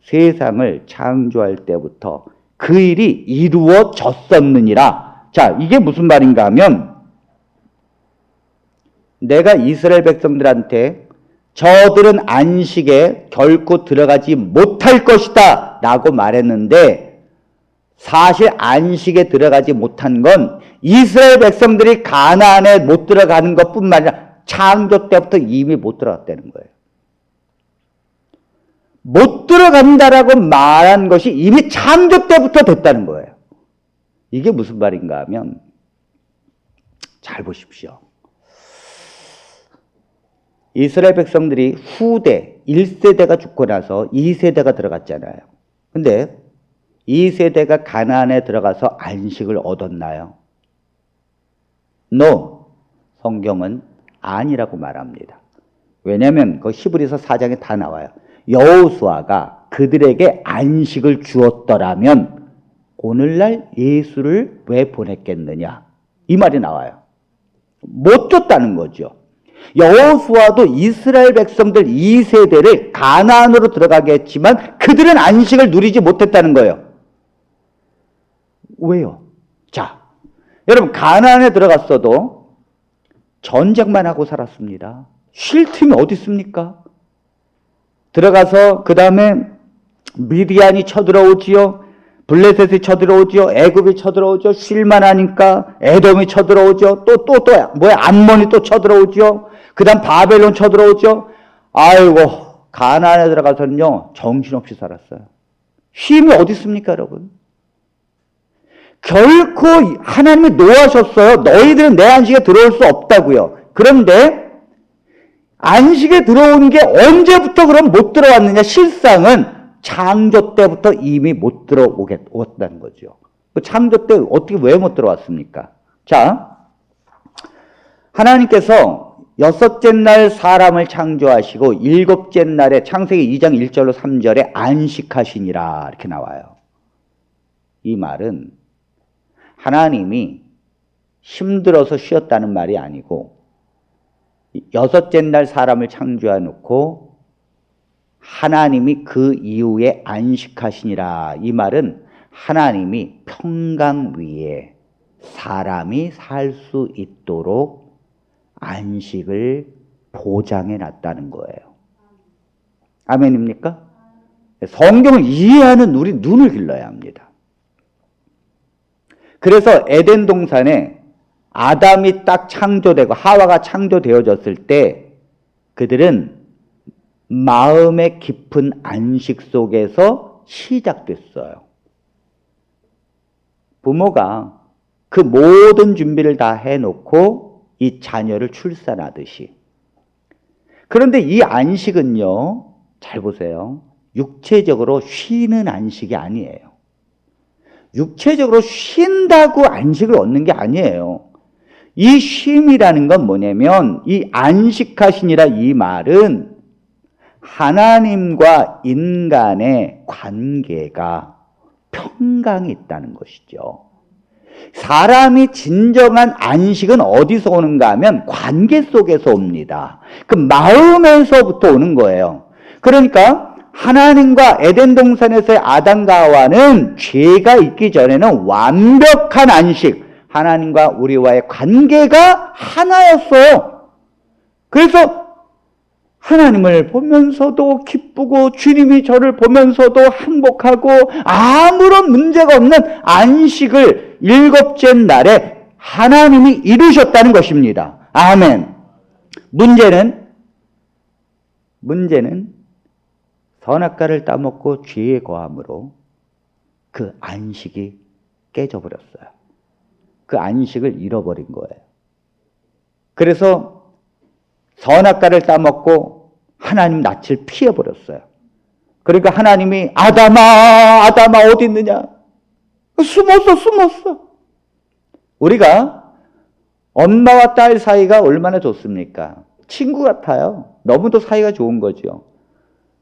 세상을 창조할 때부터 그 일이 이루어졌었느니라. 자, 이게 무슨 말인가 하면, 내가 이스라엘 백성들한테 저들은 안식에 결코 들어가지 못할 것이다 라고 말했는데, 사실 안식에 들어가지 못한 건 이스라엘 백성들이 가나안에 못 들어가는 것뿐만 아니라 창조 때부터 이미 못 들어갔다는 거예요. 못 들어간다라고 말한 것이 이미 창조 때부터 됐다는 거예요. 이게 무슨 말인가 하면, 잘 보십시오. 이스라엘 백성들이 후대 1세대가 죽고 나서 2세대가 들어갔잖아요. 근데 2세대가 가나안에 들어가서 안식을 얻었나요? No. 성경은 아니라고 말합니다. 왜냐하면 그 히브리서 4장에 다 나와요. 여호수아가 그들에게 안식을 주었더라면 오늘날 예수를 왜 보냈겠느냐, 이 말이 나와요. 못 줬다는 거죠. 여호수아도 이스라엘 백성들 2세대를 가나안으로 들어가게 했지만 그들은 안식을 누리지 못했다는 거예요. 왜요? 자, 여러분, 가나안에 들어갔어도 전쟁만 하고 살았습니다. 쉴 틈이 어디 있습니까? 들어가서 그 다음에 미디안이 쳐들어오지요. 블레셋이 쳐들어오죠. 애굽이 쳐들어오죠. 쉴만 하니까 에돔이 쳐들어오죠. 또 암몬이 또 쳐들어오죠. 그 다음 바벨론 쳐들어오죠. 아이고, 가나안에 들어가서는요 정신없이 살았어요. 쉼이 어디 있습니까, 여러분? 결코 하나님이 노하셨어요. 너희들은 내 안식에 들어올 수 없다고요. 그런데 안식에 들어온 게 언제부터 그럼 못 들어왔느냐? 실상은 창조 때부터 이미 못 들어왔다는 거죠. 창조 때 어떻게 왜 못 들어왔습니까? 자, 하나님께서 여섯째 날 사람을 창조하시고 일곱째 날에 창세기 2장 1절로 3절에 안식하시니라 이렇게 나와요. 이 말은 하나님이 힘들어서 쉬었다는 말이 아니고 여섯째 날 사람을 창조해 놓고 하나님이 그 이후에 안식하시니라. 이 말은 하나님이 평강 위에 사람이 살 수 있도록 안식을 보장해 놨다는 거예요. 아멘입니까? 성경을 이해하는 우리 눈을 길러야 합니다. 그래서 에덴 동산에 아담이 딱 창조되고 하와가 창조되어졌을 때 그들은 마음의 깊은 안식 속에서 시작됐어요. 부모가 그 모든 준비를 다 해놓고 이 자녀를 출산하듯이. 그런데 이 안식은요, 잘 보세요. 육체적으로 쉬는 안식이 아니에요. 육체적으로 쉰다고 안식을 얻는 게 아니에요. 이 쉼이라는 건 뭐냐면, 이 안식하시니라 이 말은 하나님과 인간의 관계가 평강이 있다는 것이죠. 사람이 진정한 안식은 어디서 오는가 하면 관계 속에서 옵니다. 그 마음에서부터 오는 거예요. 그러니까 하나님과 에덴 동산에서의 아담과 하와는 죄가 있기 전에는 완벽한 안식, 하나님과 우리와의 관계가 하나였어요. 그래서 하나님을 보면서도 기쁘고 주님이 저를 보면서도 행복하고 아무런 문제가 없는 안식을 일곱째 날에 하나님이 이루셨다는 것입니다. 아멘. 문제는 선악과를 따먹고 죄에 거함으로 그 안식이 깨져버렸어요. 그 안식을 잃어버린 거예요. 그래서 선악과를 따먹고 하나님 낯을 피해버렸어요. 그러니까 하나님이 아담아 어디 있느냐? 숨었어. 우리가 엄마와 딸 사이가 얼마나 좋습니까? 친구 같아요. 너무도 사이가 좋은 거죠.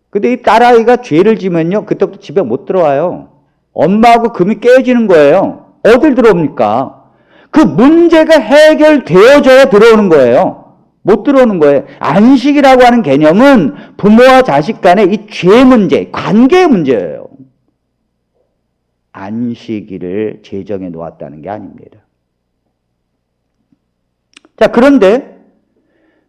근데 이 딸아이가 죄를 지면요, 그때부터 집에 못 들어와요. 엄마하고 금이 깨지는 거예요. 어딜 들어옵니까? 그 문제가 해결되어져야 들어오는 거예요. 못 들어오는 거예요. 안식이라고 하는 개념은 부모와 자식 간의 이 죄 문제, 관계의 문제예요. 안식일을 제정해 놓았다는 게 아닙니다. 자, 그런데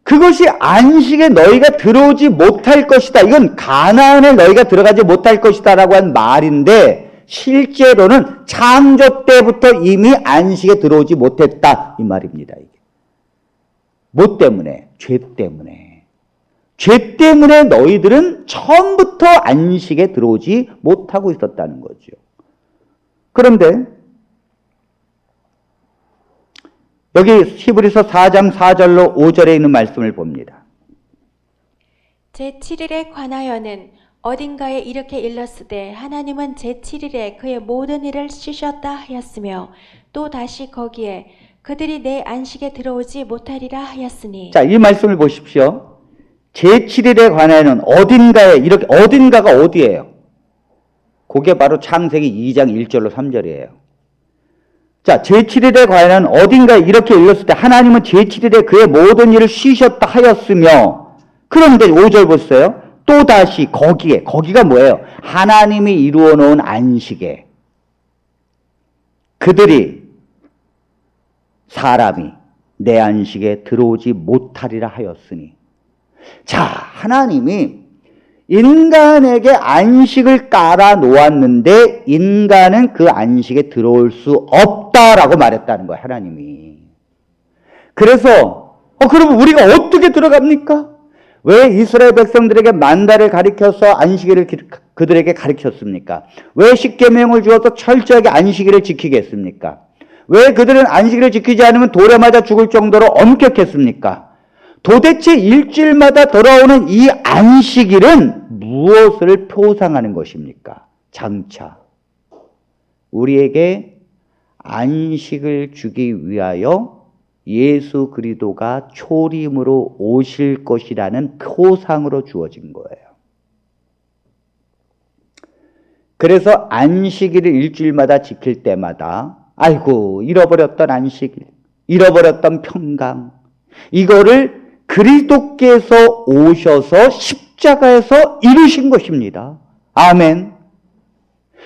그것이 안식에 너희가 들어오지 못할 것이다. 이건 가나안에 너희가 들어가지 못할 것이다 라고 한 말인데 실제로는 창조 때부터 이미 안식에 들어오지 못했다 이 말입니다. 이게. 뭐 때문에? 죄 때문에. 죄 때문에 너희들은 처음부터 안식에 들어오지 못하고 있었다는 거죠. 그런데 여기 히브리서 4장 4절로 5절에 있는 말씀을 봅니다. 제7일에 관하여는 어딘가에 이렇게 일렀으되 하나님은 제7일에 그의 모든 일을 쉬셨다 하였으며 또 다시 거기에 그들이 내 안식에 들어오지 못하리라 하였으니. 자, 이 말씀을 보십시오. 제7일에 관하여는 어딘가에 이렇게, 어딘가가 어디예요? 그게 바로 창세기 2장 1절로 3절이에요. 자, 제7일에 관하여는 어딘가에 이렇게 일렀을 때 하나님은 제7일에 그의 모든 일을 쉬셨다 하였으며, 그런데 5절 보세요. 또 다시 거기에, 거기가 뭐예요? 하나님이 이루어 놓은 안식에 그들이 사람이 내 안식에 들어오지 못하리라 하였으니. 자, 하나님이 인간에게 안식을 깔아 놓았는데 인간은 그 안식에 들어올 수 없다라고 말했다는 거예요, 하나님이. 그래서 그러면 우리가 어떻게 들어갑니까? 왜 이스라엘 백성들에게 만다를 가리켜서 안식일을 그들에게 가르쳤습니까? 왜 십계명을 주어서 철저하게 안식일을 지키게 했습니까? 왜 그들은 안식일을 지키지 않으면 돌에 맞아 죽을 정도로 엄격했습니까? 도대체 일주일마다 돌아오는 이 안식일은 무엇을 표상하는 것입니까? 장차 우리에게 안식을 주기 위하여 예수 그리스도가 초림으로 오실 것이라는 표상으로 주어진 거예요. 그래서 안식일을 일주일마다 지킬 때마다 아이고, 잃어버렸던 안식일, 잃어버렸던 평강, 이거를 그리스도께서 오셔서 십자가에서 이루신 것입니다. 아멘.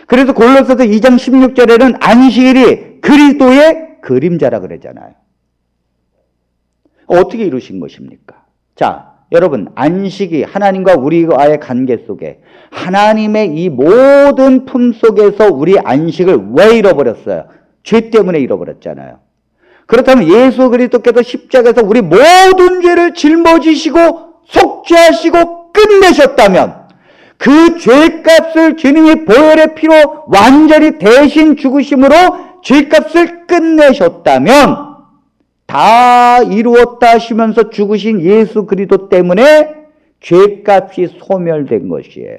그래서 골로새서 2장 16절에는 안식일이 그리스도의 그림자라 그러잖아요. 어떻게 이루신 것입니까? 자, 여러분, 안식이 하나님과 우리와의 관계 속에 하나님의 이 모든 품 속에서 우리 안식을 왜 잃어버렸어요? 죄 때문에 잃어버렸잖아요. 그렇다면 예수 그리스도께서 십자가에서 우리 모든 죄를 짊어지시고 속죄하시고 끝내셨다면, 그 죄값을 주님이 보혈의 피로 완전히 대신 죽으심으로 죄값을 끝내셨다면, 다 이루었다 하시면서 죽으신 예수 그리스도 때문에 죄값이 소멸된 것이에요.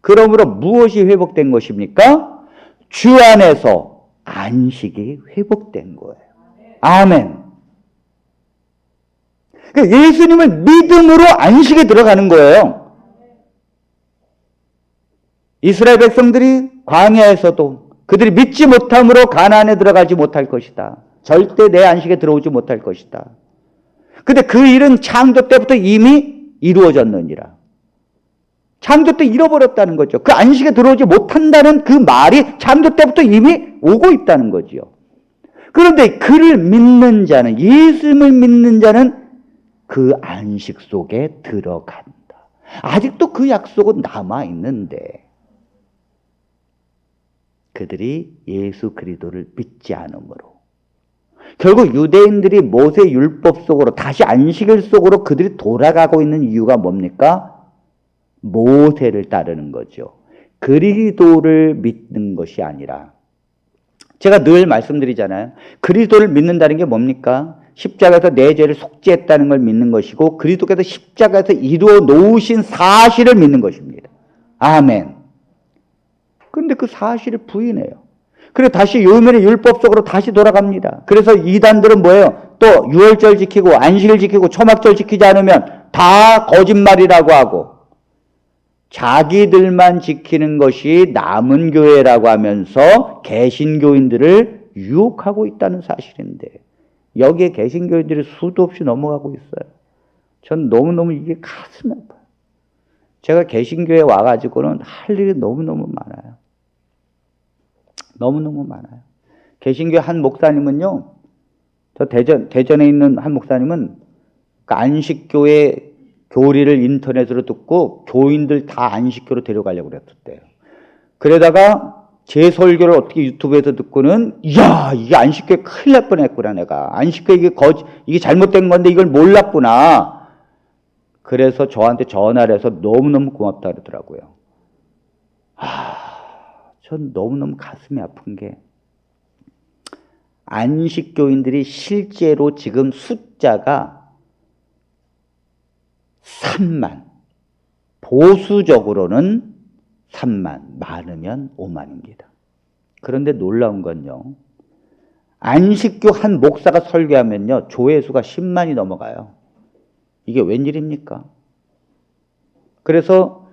그러므로 무엇이 회복된 것입니까? 주 안에서 안식이 회복된 거예요. 아멘. 예수님을 믿음으로 안식에 들어가는 거예요. 이스라엘 백성들이 광야에서도 그들이 믿지 못함으로 가나안에 들어가지 못할 것이다. 절대 내 안식에 들어오지 못할 것이다. 근데 그 일은 창조 때부터 이미 이루어졌느니라. 창조 때 잃어버렸다는 거죠. 그 안식에 들어오지 못한다는 그 말이 창조 때부터 이미 오고 있다는 거지요. 그런데 그를 믿는 자는, 예수님을 믿는 자는 그 안식 속에 들어간다. 아직도 그 약속은 남아있는데 그들이 예수 그리스도를 믿지 않으므로, 결국 유대인들이 모세 율법 속으로, 다시 안식일 속으로 그들이 돌아가고 있는 이유가 뭡니까? 모세를 따르는 거죠. 그리스도를 믿는 것이 아니라, 제가 늘 말씀드리잖아요. 그리스도를 믿는다는 게 뭡니까? 십자가에서 내 죄를 속죄했다는 걸 믿는 것이고, 그리스도께서 십자가에서 이루어 놓으신 사실을 믿는 것입니다. 아멘. 그런데 그 사실을 부인해요. 그리고 다시 요면의 율법 속으로 다시 돌아갑니다. 그래서 이단들은 뭐예요? 또 유월절 지키고 안식일 지키고 초막절 지키지 않으면 다 거짓말이라고 하고, 자기들만 지키는 것이 남은 교회라고 하면서 개신교인들을 유혹하고 있다는 사실인데, 여기에 개신교인들이 수도 없이 넘어가고 있어요. 전 너무너무 이게 가슴이 아파요. 제가 개신교에 와가지고는 할 일이 너무너무 많아요. 너무너무 많아요. 개신교 한 목사님은요, 저 대전에 있는 한 목사님은 그 안식교회 교리를 인터넷으로 듣고 교인들 다 안식교로 데려가려고 그랬었대요. 그러다가 제 설교를 어떻게 유튜브에서 듣고는, 이야, 이게 안식교에 큰일 날 뻔했구나, 내가. 안식교 이게 잘못된 건데 이걸 몰랐구나. 그래서 저한테 전화를 해서 너무너무 고맙다 그러더라고요. 전 너무너무 가슴이 아픈 게, 안식교인들이 실제로 지금 숫자가 3만, 보수적으로는 3만, 많으면 5만입니다. 그런데 놀라운 건요, 안식교 한 목사가 설교하면요, 조회수가 10만이 넘어가요. 이게 웬일입니까? 그래서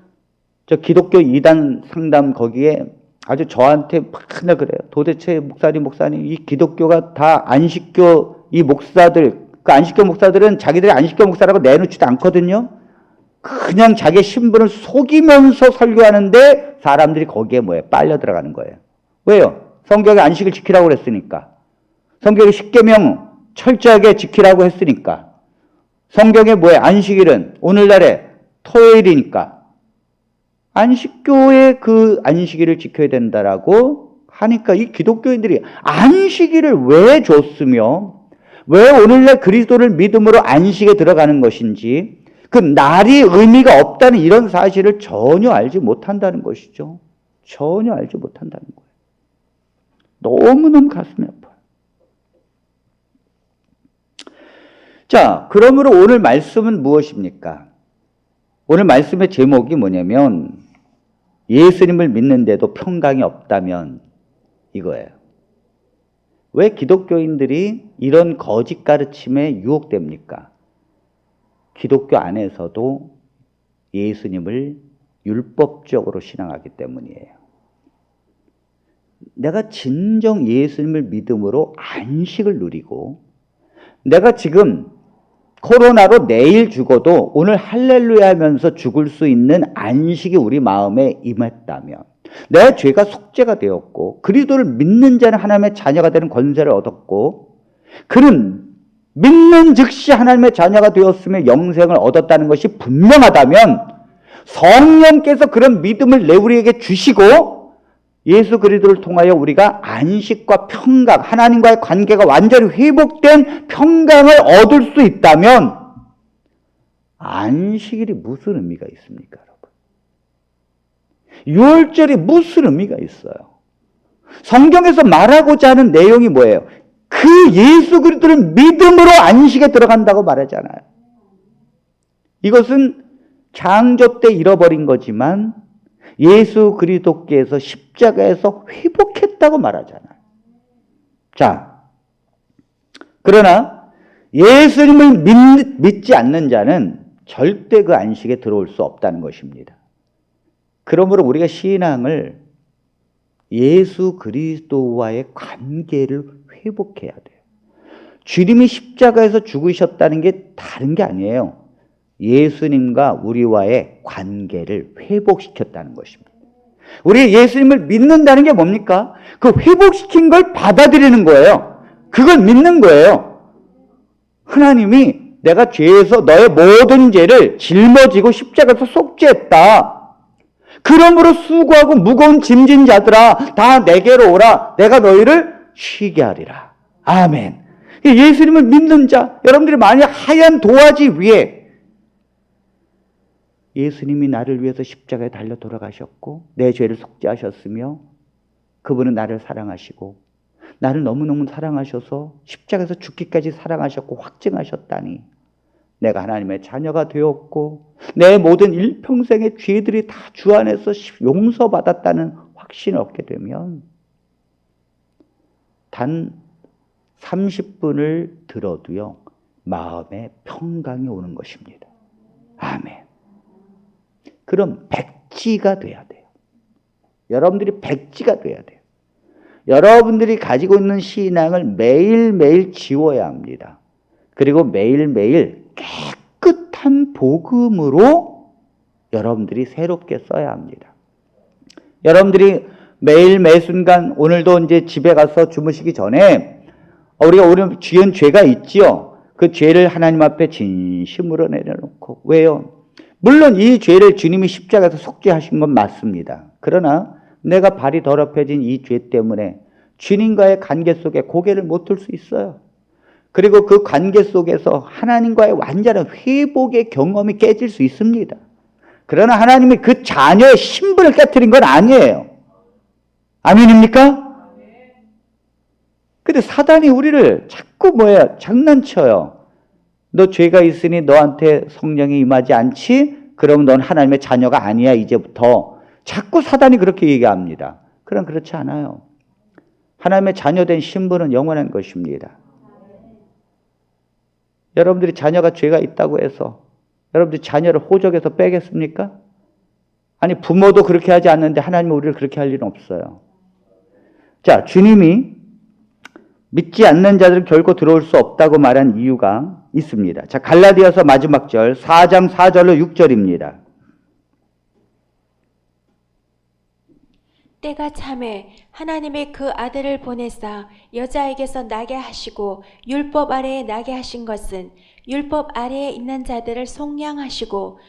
저 기독교 이단 상담 거기에 아주 저한테 맨날 그래요. 도대체 목사님, 이 기독교가 다 안식교 이 목사들, 그 안식교 목사들은 자기들이 안식교 목사라고 내놓지도 않거든요. 그냥 자기 신분을 속이면서 설교하는데 사람들이 거기에 빨려 들어가는 거예요. 왜요? 성경에 안식을 지키라고 그랬으니까. 성경에 십계명 철저하게 지키라고 했으니까. 성경에 안식일은 오늘날에 토요일이니까. 안식교의 그 안식일을 지켜야 된다라고 하니까 이 기독교인들이 안식일을 왜 줬으며, 왜 오늘날 그리스도를 믿음으로 안식에 들어가는 것인지, 그 날이 의미가 없다는 이런 사실을 전혀 알지 못한다는 것이죠. 전혀 알지 못한다는 거예요. 너무너무 가슴이 아파요. 자, 그러므로 오늘 말씀은 무엇입니까? 오늘 말씀의 제목이 뭐냐면, 예수님을 믿는데도 평강이 없다면 이거예요. 왜 기독교인들이 이런 거짓 가르침에 유혹됩니까? 기독교 안에서도 예수님을 율법적으로 신앙하기 때문이에요. 내가 진정 예수님을 믿음으로 안식을 누리고, 내가 지금 코로나로 내일 죽어도 오늘 할렐루야 하면서 죽을 수 있는 안식이 우리 마음에 임했다면, 내 죄가 속죄가 되었고 그리스도를 믿는 자는 하나님의 자녀가 되는 권세를 얻었고, 그는 믿는 즉시 하나님의 자녀가 되었으며 영생을 얻었다는 것이 분명하다면, 성령께서 그런 믿음을 우리에게 주시고 예수 그리스도를 통하여 우리가 안식과 평강, 하나님과의 관계가 완전히 회복된 평강을 얻을 수 있다면 안식일이 무슨 의미가 있습니까, 여러분? 유월절이 무슨 의미가 있어요? 성경에서 말하고자 하는 내용이 뭐예요? 그 예수 그리스도를 믿음으로 안식에 들어간다고 말하잖아요. 이것은 창조 때 잃어버린 거지만 예수 그리스도께서 십자가에서 회복했다고 말하잖아요. 자, 그러나 예수님을 믿지 않는 자는 절대 그 안식에 들어올 수 없다는 것입니다. 그러므로 우리가 신앙을 예수 그리스도와의 관계를 회복해야 돼요. 주님이 십자가에서 죽으셨다는 게 다른 게 아니에요. 예수님과 우리와의 관계를 회복시켰다는 것입니다. 우리 예수님을 믿는다는 게 뭡니까? 그 회복시킨 걸 받아들이는 거예요. 그걸 믿는 거예요. 하나님이 내가 죄에서 너의 모든 죄를 짊어지고 십자가에서 속죄했다. 그러므로 수고하고 무거운 짐진 자들아 다 내게로 오라. 내가 너희를 쉬게 하리라. 아멘. 예수님을 믿는 자, 여러분들이 만약 하얀 도화지 위에 예수님이 나를 위해서 십자가에 달려 돌아가셨고 내 죄를 속죄하셨으며 그분은 나를 사랑하시고 나를 너무너무 사랑하셔서 십자가에서 죽기까지 사랑하셨고 확증하셨다니 내가 하나님의 자녀가 되었고 내 모든 일평생의 죄들이 다 주 안에서 용서받았다는 확신을 얻게 되면 단 30분을 들어도요 마음에 평강이 오는 것입니다. 아멘. 그럼 백지가 돼야 돼요. 여러분들이 백지가 돼야 돼요. 여러분들이 가지고 있는 신앙을 매일매일 지워야 합니다. 그리고 매일매일 깨끗한 복음으로 여러분들이 새롭게 써야 합니다. 여러분들이 매일 매순간 오늘도 이제 집에 가서 주무시기 전에 우리가 오늘 지은 죄가 있지요. 그 죄를 하나님 앞에 진심으로 내려놓고 왜요? 물론 이 죄를 주님이 십자가에서 속죄하신 건 맞습니다. 그러나 내가 발이 더럽혀진 이 죄 때문에 주님과의 관계 속에 고개를 못 들 수 있어요. 그리고 그 관계 속에서 하나님과의 완전한 회복의 경험이 깨질 수 있습니다. 그러나 하나님이 그 자녀의 신분을 깨트린 건 아니에요. 아멘입니까? 근데 사단이 우리를 자꾸 장난쳐요. 너 죄가 있으니 너한테 성령이 임하지 않지? 그럼 넌 하나님의 자녀가 아니야 이제부터. 자꾸 사단이 그렇게 얘기합니다. 그럼 그렇지 않아요. 하나님의 자녀된 신분은 영원한 것입니다. 여러분들이 자녀가 죄가 있다고 해서 여러분들이 자녀를 호적에서 빼겠습니까? 아니 부모도 그렇게 하지 않는데 하나님은 우리를 그렇게 할 일은 없어요. 자, 주님이 믿지 않는 자들은 결코 들어올 수 없다고 말한 이유가 있습니다. 자, 갈라디아서 마지막 절 4장 4절로 6절입니다. 때가 참에 하나님의 그 아들을 보내사 여자에게서 나게 하시고 율법 아래에 나게 하신 것은 율법 아래에 있는 자들을 속량하시고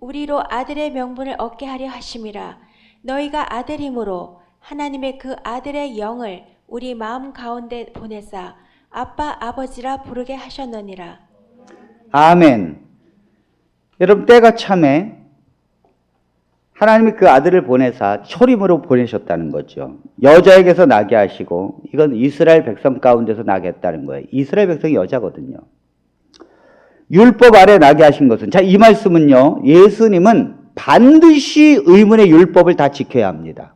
우리로 아들의 명분을 얻게 하려 하심이라. 너희가 아들이므로 하나님의 그 아들의 영을 우리 마음 가운데 보내사 아빠 아버지라 부르게 하셨느니라. 아멘. 여러분 때가 참에 하나님이 그 아들을 보내사 초림으로 보내셨다는 거죠. 여자에게서 나게 하시고 이건 이스라엘 백성 가운데서 나게 했다는 거예요. 이스라엘 백성이 여자거든요. 율법 아래 나게 하신 것은 자, 이 말씀은요. 예수님은 반드시 의문의 율법을 다 지켜야 합니다.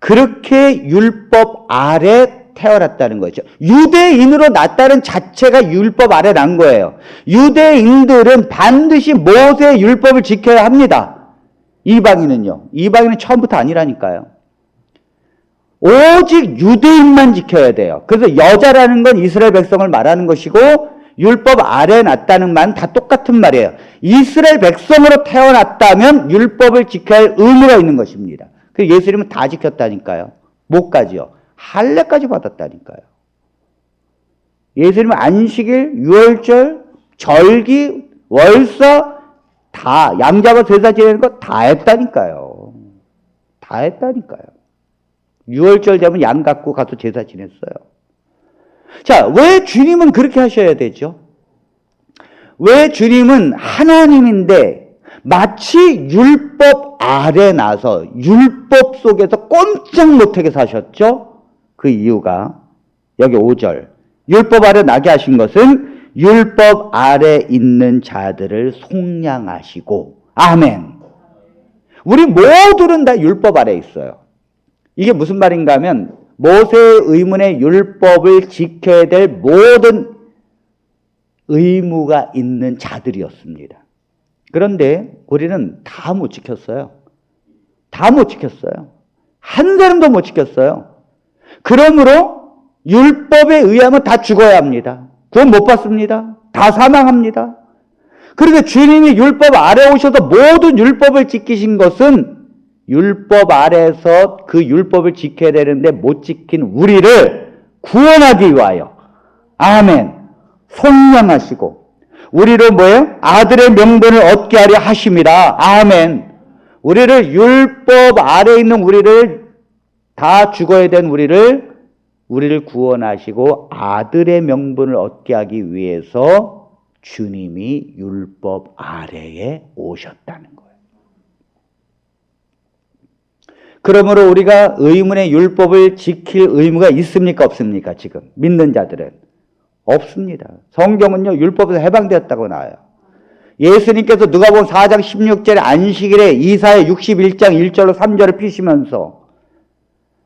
그렇게 율법 아래 태어났다는 거죠. 유대인으로 났다는 자체가 율법 아래 난 거예요. 유대인들은 반드시 모세의 율법을 지켜야 합니다. 이방인은요. 이방인은 처음부터 아니라니까요. 오직 유대인만 지켜야 돼요. 그래서 여자라는 건 이스라엘 백성을 말하는 것이고 율법 아래에 났다는 말은 다 똑같은 말이에요. 이스라엘 백성으로 태어났다면 율법을 지켜야 할 의무가 있는 것입니다. 그래서 예수님은 다 지켰다니까요. 뭐까지요? 할례까지 받았다니까요. 예수님은 안식일, 유월절, 절기, 월사 다 양자가 제사 지내는 거 다 했다니까요. 다 했다니까요. 6월절 되면 양 갖고 가서 제사 지냈어요. 자, 왜 주님은 그렇게 하셔야 되죠? 왜 주님은 하나님인데 마치 율법 아래 나서 율법 속에서 꼼짝 못하게 사셨죠? 그 이유가 여기 5절. 율법 아래 나게 하신 것은 율법 아래 있는 자들을 속량하시고. 아멘. 우리 모두는 다 율법 아래 있어요. 이게 무슨 말인가 하면 모세의 의문의 율법을 지켜야 될 모든 의무가 있는 자들이었습니다. 그런데 우리는 다 못 지켰어요. 다 못 지켰어요. 한 사람도 못 지켰어요. 그러므로 율법에 의하면 다 죽어야 합니다. 구원 못 받습니다. 다 사망합니다. 그런데 주님이 율법 아래 오셔서 모든 율법을 지키신 것은 율법 아래에서 그 율법을 지켜야 되는데 못 지킨 우리를 구원하기 위하여, 아멘, 속량하시고 우리를 뭐예요? 아들의 명분을 얻게 하려 하심이라. 아멘. 우리를 율법 아래 있는 우리를 다 죽어야 된 우리를 구원하시고 아들의 명분을 얻게 하기 위해서 주님이 율법 아래에 오셨다는 거예요. 그러므로 우리가 의문의 율법을 지킬 의무가 있습니까? 없습니까? 지금 믿는 자들은 없습니다. 성경은요 율법에서 해방되었다고 나와요. 예수님께서 누가복음 4장 16절에 안식일에 이사야 61장 1절로 3절을 피시면서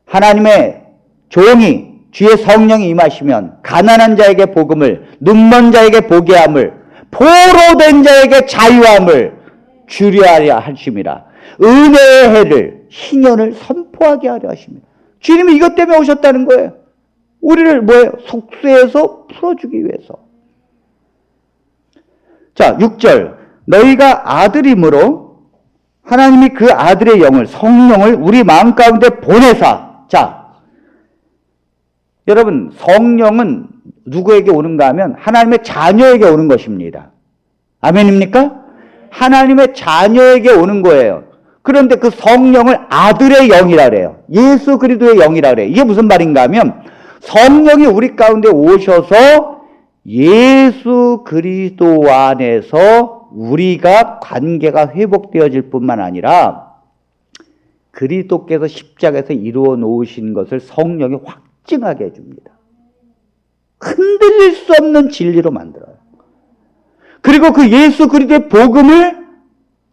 하나님의 종이 주의 성령이 임하시면 가난한 자에게 복음을, 눈먼 자에게 보게 함을, 포로된 자에게 자유함을 주려하려 하심이라. 은혜의 해를, 희년을 선포하게 하려 하십니다. 주님이 이것 때문에 오셨다는 거예요. 우리를 뭐예요? 속죄해서 풀어주기 위해서. 자, 6절. 너희가 아들이므로 하나님이 그 아들의 영을, 성령을 우리 마음 가운데 보내사. 자, 여러분, 성령은 누구에게 오는가 하면 하나님의 자녀에게 오는 것입니다. 아멘입니까? 하나님의 자녀에게 오는 거예요. 그런데 그 성령을 아들의 영이라 그래요. 예수 그리스도의 영이라 그래요. 이게 무슨 말인가 하면 성령이 우리 가운데 오셔서 예수 그리스도 안에서 우리가 관계가 회복되어질 뿐만 아니라 그리스도께서 십자가에서 이루어 놓으신 것을 성령이 확증하게 해줍니다. 흔들릴 수 없는 진리로 만들어요. 그리고 그 예수 그리스도의 복음을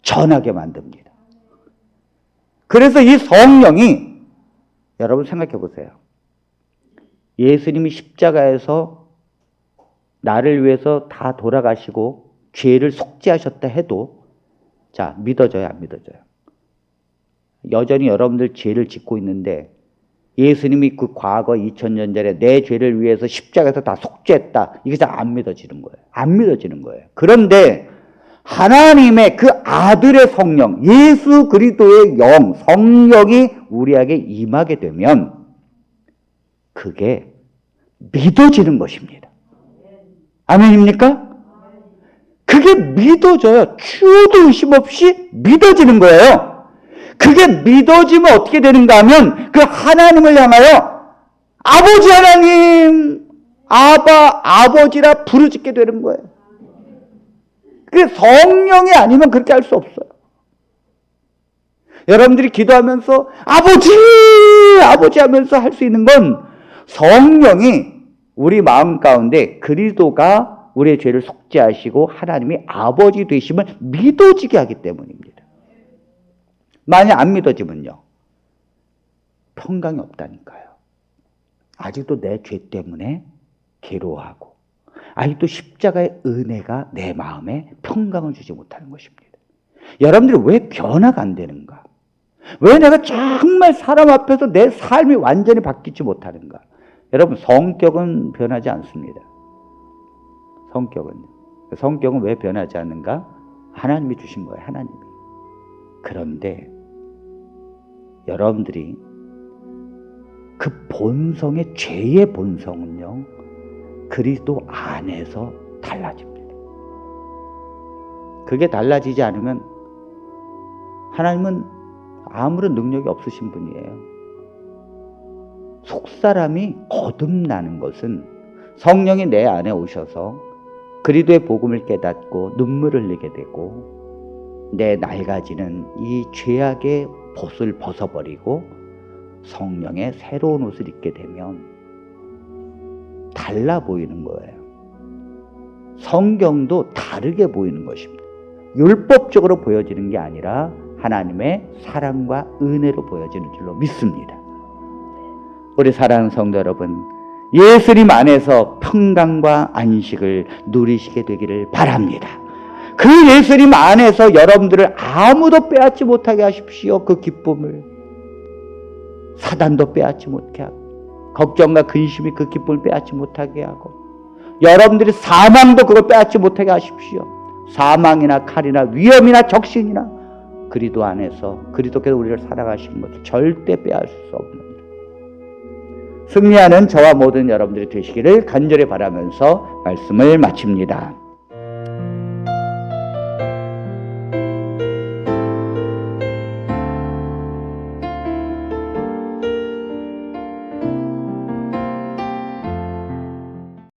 전하게 만듭니다. 그래서 이 성령이, 여러분 생각해 보세요. 예수님이 십자가에서 나를 위해서 다 돌아가시고 죄를 속죄하셨다 해도, 자, 믿어져요, 안 믿어져요? 여전히 여러분들 죄를 짓고 있는데 예수님이 그 과거 2000년 전에 내 죄를 위해서 십자가에서 다 속죄했다, 이게 잘 안 믿어지는 거예요. 안 믿어지는 거예요. 그런데 하나님의 그 아들의 성령, 예수 그리스도의 영, 성령이 우리에게 임하게 되면 그게 믿어지는 것입니다. 아멘입니까? 그게 믿어져요. 추호도 의심 없이 믿어지는 거예요. 그게 믿어지면 어떻게 되는가 하면 그 하나님을 향하여 아버지 하나님, 아버지라 부르짖게 되는 거예요. 그게 성령이 아니면 그렇게 할 수 없어요. 여러분들이 기도하면서 아버지 하면서 할 수 있는 건 성령이 우리 마음 가운데 그리스도가 우리의 죄를 속죄하시고 하나님이 아버지 되심을 믿어지게 하기 때문입니다. 만약 안 믿어지면요, 평강이 없다니까요. 아직도 내 죄 때문에 괴로워하고 아직도 십자가의 은혜가 내 마음에 평강을 주지 못하는 것입니다. 여러분들이 왜 변화가 안 되는가? 왜 내가 정말 사람 앞에서 내 삶이 완전히 바뀌지 못하는가? 여러분, 성격은 변하지 않습니다. 성격은 왜 변하지 않는가? 하나님이 주신 거예요, 하나님이. 그런데 여러분들이 그 본성의 죄의 본성은요, 그리스도 안에서 달라집니다. 그게 달라지지 않으면 하나님은 아무런 능력이 없으신 분이에요. 속사람이 거듭나는 것은 성령이 내 안에 오셔서 그리스도의 복음을 깨닫고 눈물을 흘리게 되고 내 낡아지는 이 죄악의 벗을 벗어버리고 성령의 새로운 옷을 입게 되면 달라 보이는 거예요. 성경도 다르게 보이는 것입니다. 율법적으로 보여지는 게 아니라 하나님의 사랑과 은혜로 보여지는 줄로 믿습니다. 우리 사랑하는 성도 여러분, 예수님 안에서 평강과 안식을 누리시게 되기를 바랍니다. 그 예수님 안에서 여러분들을 아무도 빼앗지 못하게 하십시오. 그 기쁨을. 사단도 빼앗지 못하게 하고, 걱정과 근심이 그 기쁨을 빼앗지 못하게 하고, 여러분들이 사망도 그걸 빼앗지 못하게 하십시오. 사망이나 칼이나 위험이나 적신이나 그리스도 안에서 그리스도께서 우리를 사랑하시는 것을 절대 빼앗을 수 없는 일. 승리하는 저와 모든 여러분들이 되시기를 간절히 바라면서 말씀을 마칩니다.